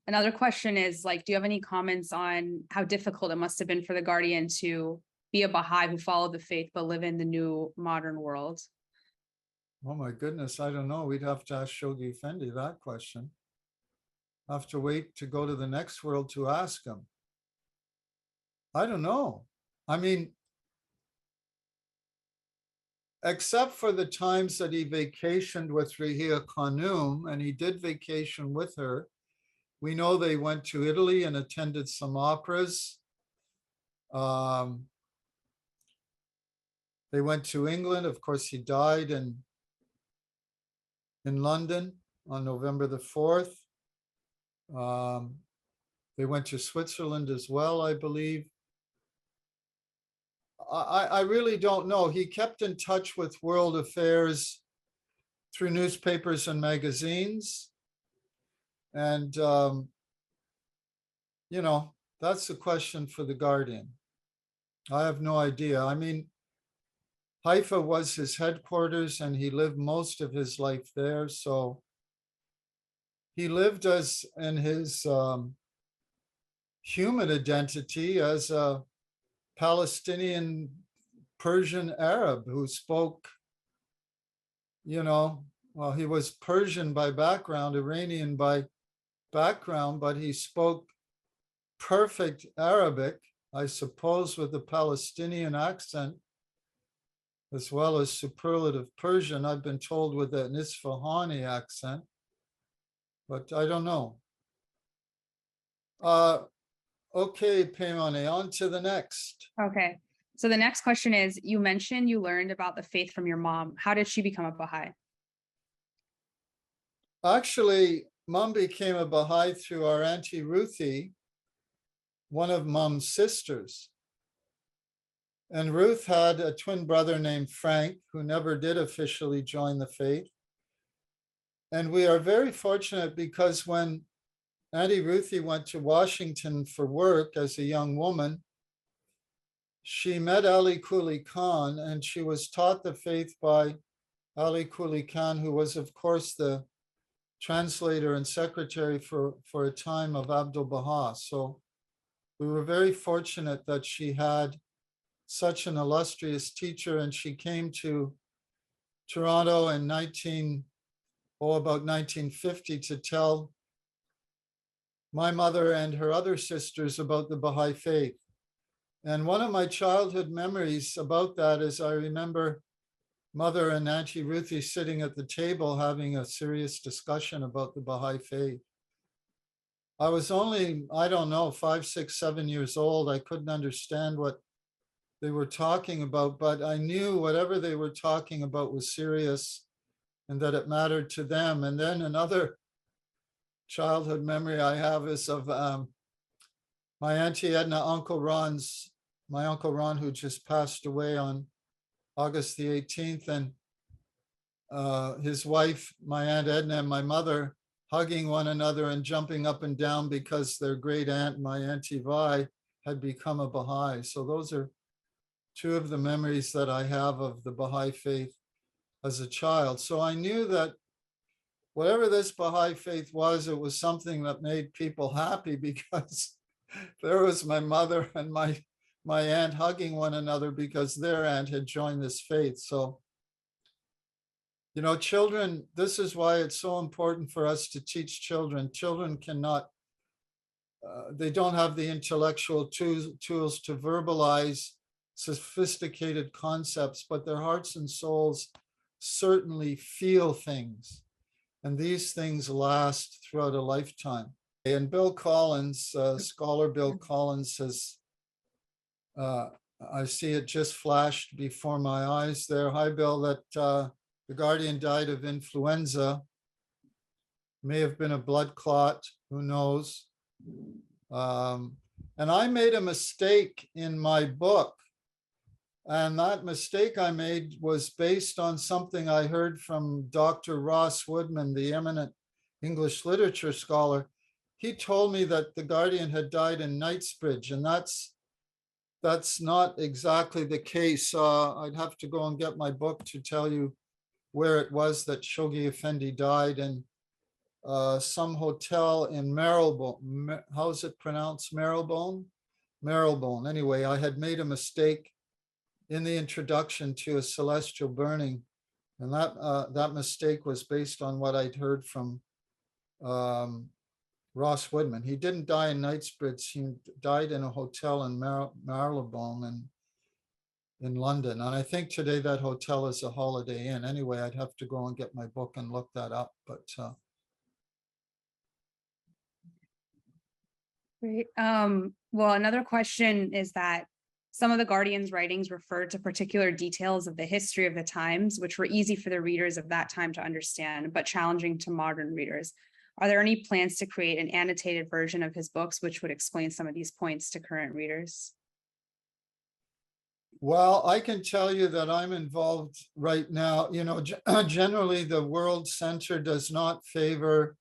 Another question is, do you have any comments on how difficult it must have been for the Guardian to be a Baha'i who followed the faith but live in the new modern world? Oh my goodness, I don't know. We'd have to ask Shoghi Effendi that question. have to wait to go to the next world to ask him. I don't know. I mean, except for the times that he vacationed with Rahia Khanum, and he did vacation with her, we know they went to Italy and attended some operas. They went to England. Of course, he died in London on November the 4th. They went to Switzerland as well, I believe. I really don't know. He kept in touch with world affairs through newspapers and magazines. And, you know, that's a question for the Guardian. I have no idea. I mean, Haifa was his headquarters and he lived most of his life there. So he lived as in his human identity as a Palestinian Persian Arab who spoke, you know, well, he was Persian by background, Iranian by background, but he spoke perfect Arabic, I suppose, with a Palestinian accent, as well as superlative Persian. I've been told with an Isfahani accent, but I don't know. Okay, Peimane, on to the next. Okay. So the next question is, you mentioned you learned about the faith from your mom. How did she become a Baha'i? Actually, Mom became a Baha'i through our Auntie Ruthie, one of Mom's sisters. And Ruth had a twin brother named Frank, who never did officially join the faith. And we are very fortunate because when Auntie Ruthie went to Washington for work as a young woman, she met Ali Quli Khan, and she was taught the faith by Ali Quli Khan, who was, of course, the translator and secretary for a time of Abdul Baha. So we were very fortunate that she had such an illustrious teacher, and she came to Toronto in about 1950 to tell my mother and her other sisters about the Baha'i faith. And one of my childhood memories about that is I remember Mother and Auntie Ruthie sitting at the table having a serious discussion about the Baha'i faith. I was only, I don't know, 5, 6, 7 years old. I couldn't understand what they were talking about, but I knew whatever they were talking about was serious and that it mattered to them. And then another childhood memory I have is of my Auntie Edna, my Uncle Ron, who just passed away on August the 18th, and his wife, my Aunt Edna, and my mother hugging one another and jumping up and down because their great aunt, my Auntie Vi, had become a Baha'i. So those are two of the memories that I have of the Baha'i faith as a child. So I knew that whatever this Baha'i faith was, it was something that made people happy because there was my mother and my aunt hugging one another because their aunt had joined this faith. So, you know, children, this is why it's so important for us to teach children. Children cannot, they don't have the intellectual tools to verbalize sophisticated concepts, but their hearts and souls certainly feel things. And these things last throughout a lifetime. And Bill Collins, scholar Bill Collins says, I see it just flashed before my eyes there. Hi, Bill, that the Guardian died of influenza. May have been a blood clot, who knows? And I made a mistake in my book. And that mistake I made was based on something I heard from Dr. Ross Woodman, the eminent English literature scholar. He told me that the Guardian had died in Knightsbridge, and that's not exactly the case. I'd have to go and get my book to tell you where it was that Shoghi Effendi died, in some hotel in Marylebone. How's it pronounced? Marylebone? Marylebone. Anyway, I had made a mistake in the introduction to A Celestial Burning, and that mistake was based on what I'd heard from Ross Woodman. He didn't die in Knightsbridge. He died in a hotel in Marylebone in London. And I think today that hotel is a Holiday Inn. Anyway, I'd have to go and get my book and look that up. But Great. Well, another question is that some of the Guardian's writings referred to particular details of the history of the times, which were easy for the readers of that time to understand, but challenging to modern readers. Are there any plans to create an annotated version of his books, which would explain some of these points to current readers? well, I can tell you that I'm involved right now. You know, generally the World Center does not favor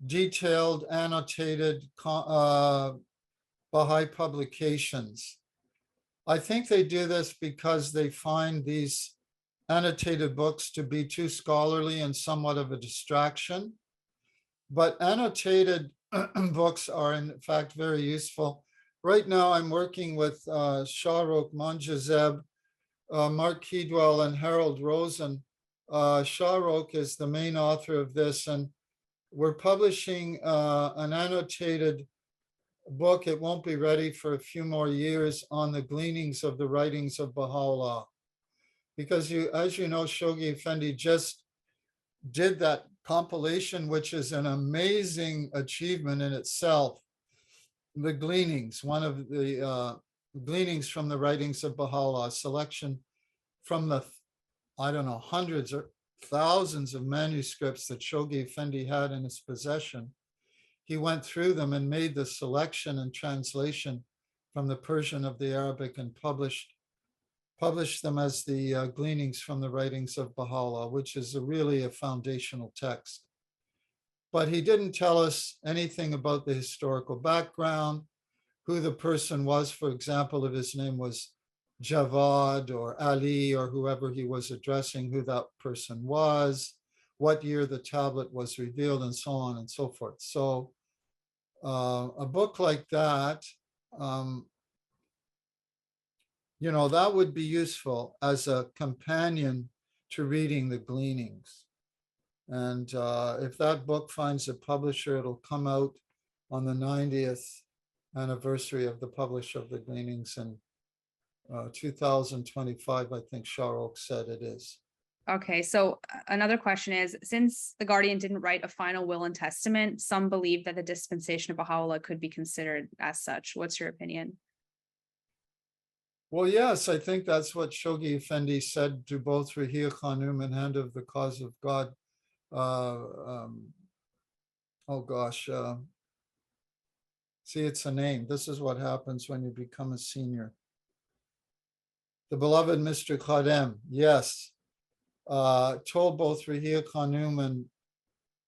detailed, annotated Baha'i publications. I think they do this because they find these annotated books to be too scholarly and somewhat of a distraction. But annotated books are in fact very useful. Right now, I'm working with Shahrokh Manjazeb, Mark Keedwell, and Harold Rosen. Shahrokh is the main author of this, and we're publishing an annotated book. It won't be ready for a few more years on the gleanings of the writings of Baha'u'llah. Because as you know, Shoghi Effendi just did that compilation, which is an amazing achievement in itself. The gleanings, one of the gleanings from the writings of Baha'u'llah, a selection from the, I don't know, hundreds or thousands of manuscripts that Shoghi Effendi had in his possession. He went through them and made the selection and translation from the Persian of the Arabic and published them as the gleanings from the writings of Baha'u'llah, which is really a foundational text. But he didn't tell us anything about the historical background, who the person was, for example, if his name was Javad or Ali or whoever he was addressing, who that person was, what year the tablet was revealed, and so on and so forth. So a book like that, you know, that would be useful as a companion to reading the gleanings. And if that book finds a publisher, it'll come out on the 90th anniversary of the publish of the gleanings in 2025, I think Shahrokh said it is. Okay, so another question is, since the Guardian didn't write a final will and testament, some believe that the dispensation of Baha'u'llah could be considered as such. What's your opinion? Well, yes, I think that's what Shoghi Effendi said to both Rahia Khanum and Hand of the Cause of God. See, it's a name. This is what happens when you become a senior. The beloved Mr. Khadem, yes, told both Rahia Khanum and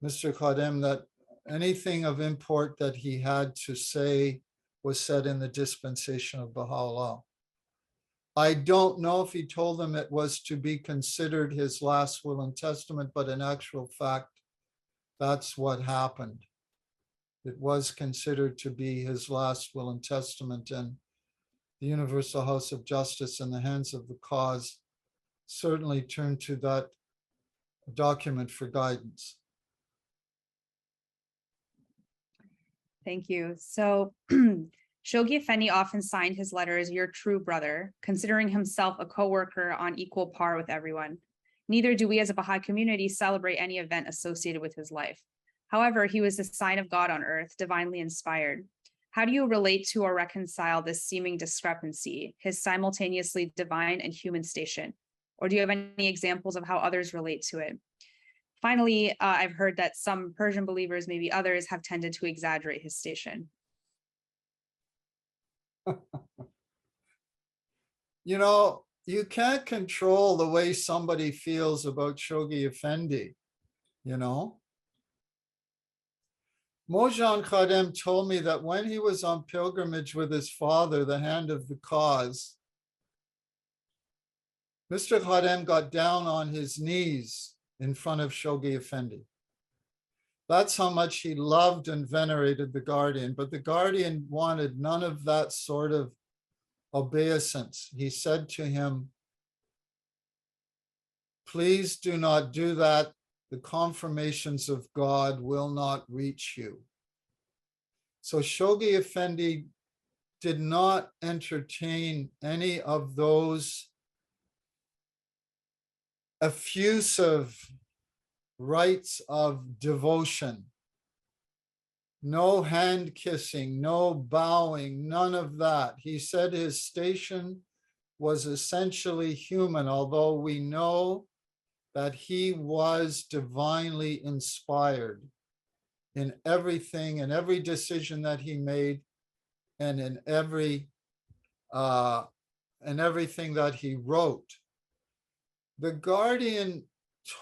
Mr. Khadem that anything of import that he had to say was said in the dispensation of Baha'u'llah. I don't know if he told them it was to be considered his last will and testament, but in actual fact, that's what happened. It was considered to be his last will and testament, and the Universal House of Justice in the hands of the cause certainly turned to that document for guidance. Thank you. So Shoghi Effendi often signed his letters, "Your true brother," considering himself a co-worker on equal par with everyone. Neither do we as a Baha'i community celebrate any event associated with his life. However, he was a sign of God on earth, divinely inspired. How do you relate to or reconcile this seeming discrepancy, his simultaneously divine and human station? Or do you have any examples of how others relate to it? Finally, I've heard that some Persian believers, maybe others, have tended to exaggerate his station. You know, you can't control the way somebody feels about Shoghi Effendi, you know? Mojan Khadem told me that when he was on pilgrimage with his father, the Hand of the Cause, Mr. Khadem got down on his knees in front of Shoghi Effendi. That's how much he loved and venerated the Guardian, but the Guardian wanted none of that sort of obeisance. He said to him, "Please do not do that. The confirmations of God will not reach you." So Shoghi Effendi did not entertain any of those effusive rites of devotion. No hand kissing, no bowing, none of that. He said his station was essentially human, although we know that he was divinely inspired in everything and every decision that he made, and in everything that he wrote. The Guardian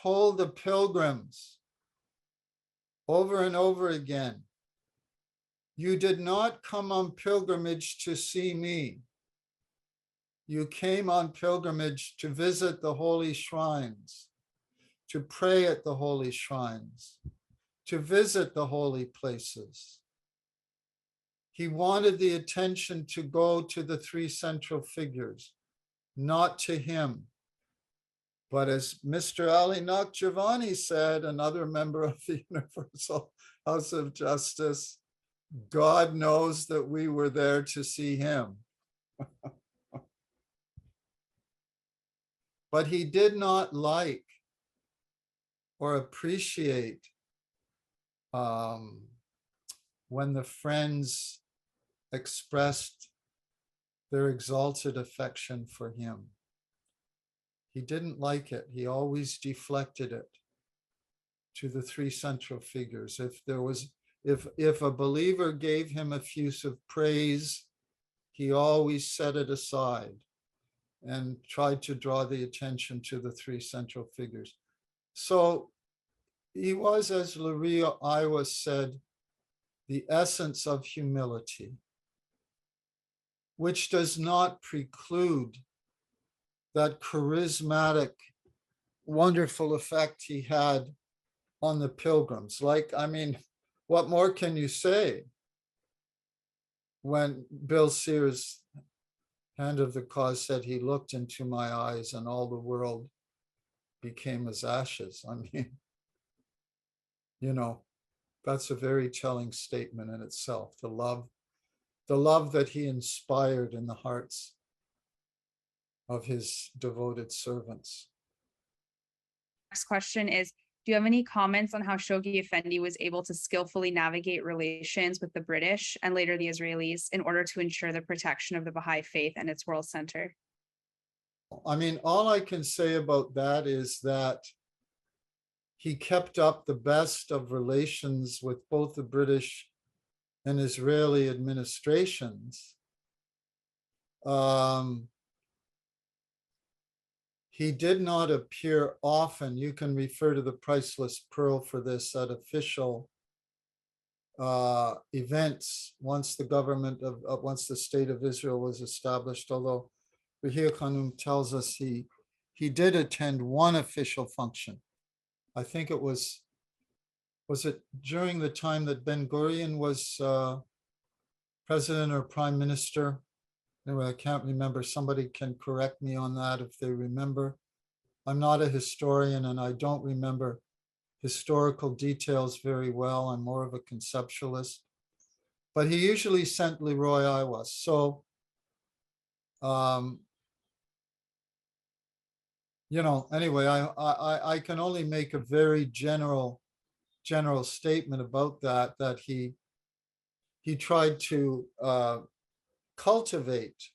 told the pilgrims over and over again, you did not come on pilgrimage to see me. You came on pilgrimage to visit the holy shrines, to pray at the holy shrines, to visit the holy places. He wanted the attention to go to the three central figures, not to him. But as Mr. Ali Nakjavani said, another member of the Universal House of Justice, God knows that we were there to see him. But he did not like or appreciate when the friends expressed their exalted affection for him. He didn't like it. He always deflected it to the three central figures. If a believer gave him effusive praise, he always set it aside and tried to draw the attention to the three central figures. So he was, as Luria Iowa said, the essence of humility, which does not preclude that charismatic, wonderful effect he had on the pilgrims. What more can you say when Bill Sears, hand of the cause, said he looked into my eyes and all the world became as ashes? That's a very telling statement in itself. The love that he inspired in the hearts of his devoted servants. Next question is, do you have any comments on how Shoghi Effendi was able to skillfully navigate relations with the British and later the Israelis in order to ensure the protection of the Baha'i faith and its world center? All I can say about that is that he kept up the best of relations with both the British and Israeli administrations. He did not appear often. You can refer to the Priceless Pearl for this at official events once the state of Israel was established. Although Bahir Khanum tells us he did attend one official function. I think it was it during the time that Ben Gurion was president or prime minister? Anyway, I can't remember. Somebody can correct me on that if they remember. I'm not a historian and I don't remember historical details very well. I'm more of a conceptualist. But he usually sent Leroy Iowa. So, anyway, I can only make a very general statement about that he tried to cultivate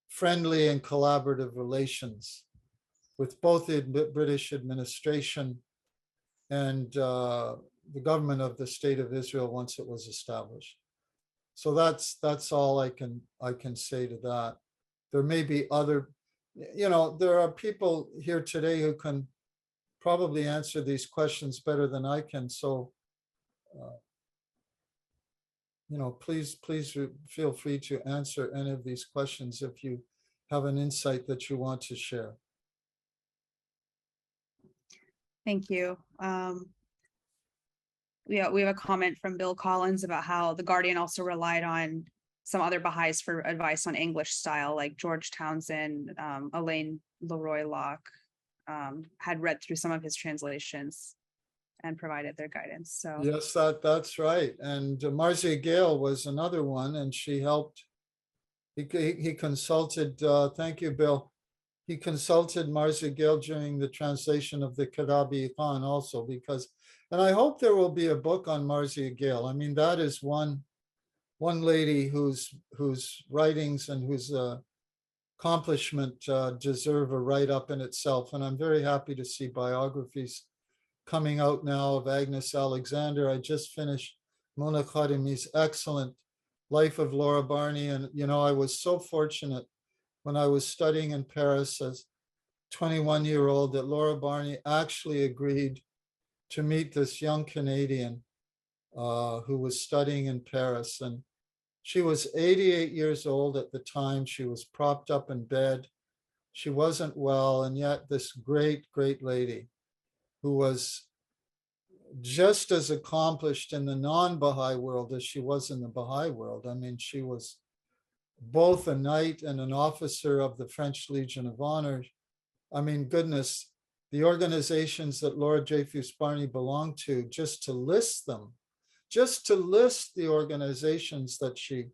friendly and collaborative relations with both the British administration and the government of the State of Israel once it was established. So that's all I can say to that. There may be other, there are people here today who can probably answer these questions better than I can. So, please feel free to answer any of these questions if you have an insight that you want to share. Thank you. We have a comment from Bill Collins about how the Guardian also relied on some other Baha'is for advice on English style, like George Townsend, Elaine Leroy Locke had read through some of his translations and provided their guidance. So Yes, that's right. And Marcia Gale was another one, and she helped. He consulted. Thank you, Bill. He consulted Marcia Gale during the translation of the Kitabi Khan also, because, and I hope there will be a book on Marcia Gale. I mean, that is one lady whose writings and whose accomplishment deserve a write-up in itself. And I'm very happy to see biographies coming out now of Agnes Alexander. I just finished Mona Khatami's excellent Life of Laura Barney. And, you know, I was so fortunate when I was studying in Paris as 21-year-old that Laura Barney actually agreed to meet this young Canadian who was studying in Paris. And she was 88 years old at the time. She was propped up in bed. She wasn't well. And yet this great, great lady who was just as accomplished in the non-Baha'i world as she was in the Baha'i world. I mean, she was both a knight and an officer of the French Legion of Honor. I mean, goodness, the organizations that Lord Dreyfus Barney belonged to, just to list them, just to list the organizations that she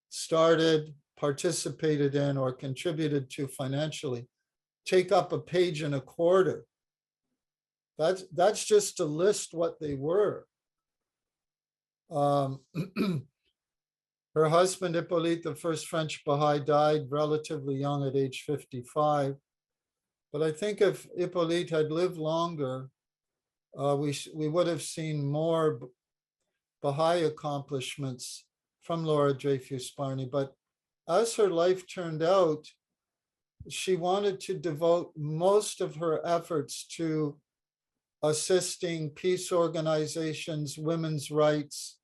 started, participated in, or contributed to financially, take up a page and a quarter. That's just to list what they were. Her husband, Hippolyte, the first French Baha'i, died relatively young at age 55. But I think if Hippolyte had lived longer, we would have seen more Baha'i accomplishments from Laura Dreyfus Barney. But as her life turned out, she wanted to devote most of her efforts to assisting peace organizations, women's rights,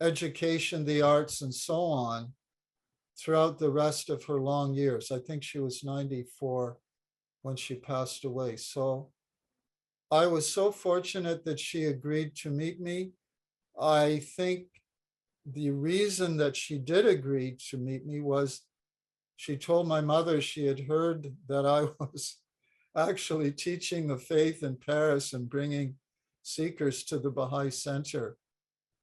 education, the arts, and so on throughout the rest of her long years. I think she was 94 when she passed away. So I was so fortunate that she agreed to meet me. I think the reason that she did agree to meet me was she told my mother she had heard that I was actually teaching the faith in Paris and bringing seekers to the Baha'i Center.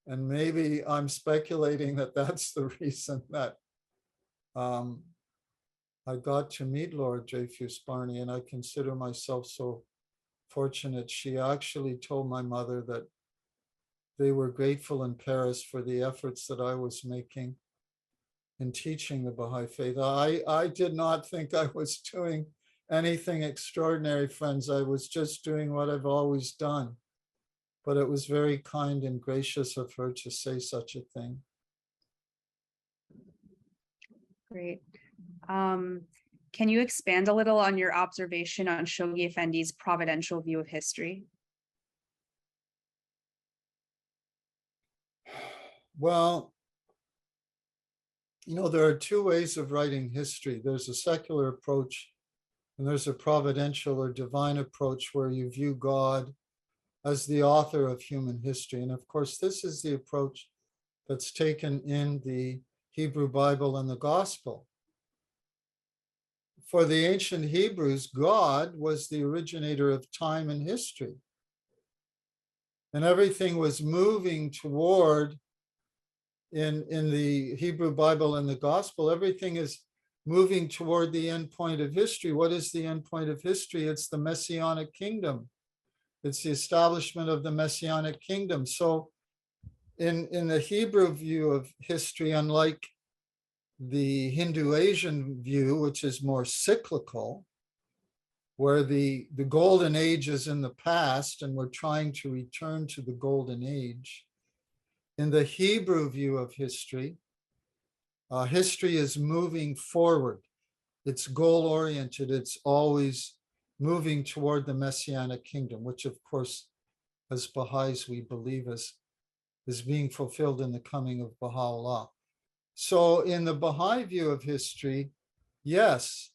And maybe I'm speculating that that's the reason that I got to meet Lord Dreyfus Barney, and I consider myself so fortunate. She actually told my mother that they were grateful in Paris for the efforts that I was making in teaching the Baha'i Faith. I did not think I was doing anything extraordinary, friends. I was just doing what I've always done. But it was very kind and gracious of her to say such a thing. great. Can you expand a little on your observation on Shoghi Effendi's providential view of history? Well, you know, there are two ways of writing history. There's a secular approach, and there's a providential or divine approach where you view God as the author of human history. And of course, this is the approach that's taken in the Hebrew Bible and the Gospel. For the ancient Hebrews, God was the originator of time and history. And everything was moving toward, in the Hebrew Bible and the Gospel, everything is moving toward the end point of history. What is the end point of history? It's the Messianic kingdom. It's the establishment of the Messianic kingdom. So in the Hebrew view of history, unlike the Hindu-Asian view, which is more cyclical, where the golden age is in the past and we're trying to return to the golden age, in the Hebrew view of history, history is moving forward. It's goal-oriented. It's always moving toward the Messianic kingdom, which of course, as Baha'is, we believe is being fulfilled in the coming of Baha'u'llah. So in the Baha'i view of history, yes,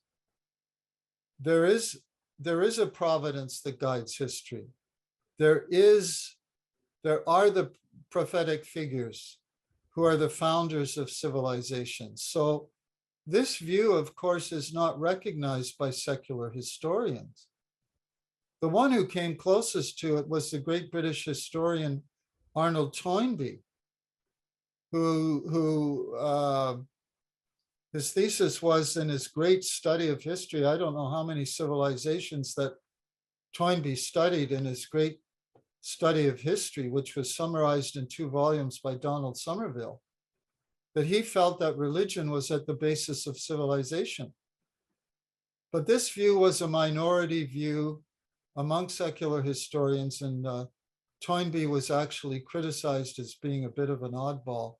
there is a providence that guides history. There are the prophetic figures who are the founders of civilizations. So this view, of course, is not recognized by secular historians. The one who came closest to it was the great British historian Arnold Toynbee, who his thesis was in his great study of history. I don't know how many civilizations that Toynbee studied in his great study of history, which was summarized in 2 volumes by Donald Somerville, that he felt that religion was at the basis of civilization. But this view was a minority view among secular historians, and Toynbee was actually criticized as being a bit of an oddball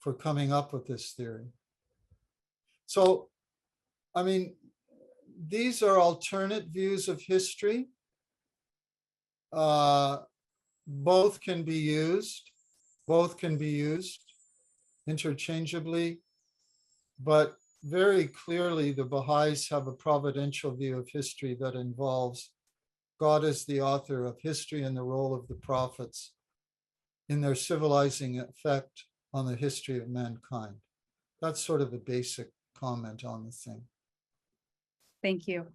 for coming up with this theory. So, I mean, these are alternate views of history. Both can be used interchangeably, but very clearly the Baha'is have a providential view of history that involves God as the author of history and the role of the prophets in their civilizing effect on the history of mankind. That's sort of a basic comment on the thing. Thank you.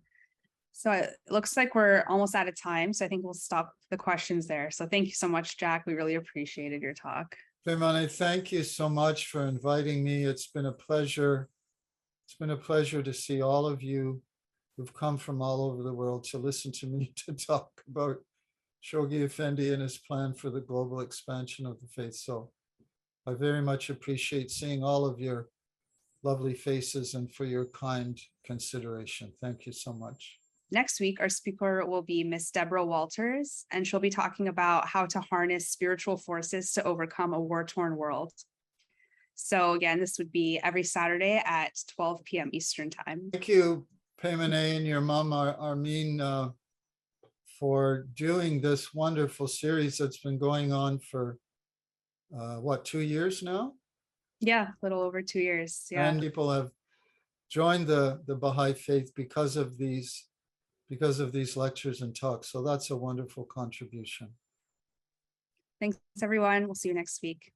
So it looks like we're almost out of time. So I think we'll stop the questions there. So thank you so much, Jack. We really appreciated your talk. Peimane, thank you so much for inviting me. It's been a pleasure. It's been a pleasure to see all of you who've come from all over the world to listen to me to talk about Shoghi Effendi and his plan for the global expansion of the faith. So I very much appreciate seeing all of your lovely faces and for your kind consideration. Thank you so much. Next week, our speaker will be Miss Deborah Walters, and she'll be talking about how to harness spiritual forces to overcome a war-torn world. So again, this would be every Saturday at 12 p.m. Eastern time. Thank you, Peimane, and your mom, Armin, for doing this wonderful series that's been going on for, 2 years now? Yeah, a little over 2 years. Yeah. And people have joined the Baha'i Faith because of these lectures and talks. So that's a wonderful contribution. Thanks, everyone. We'll see you next week.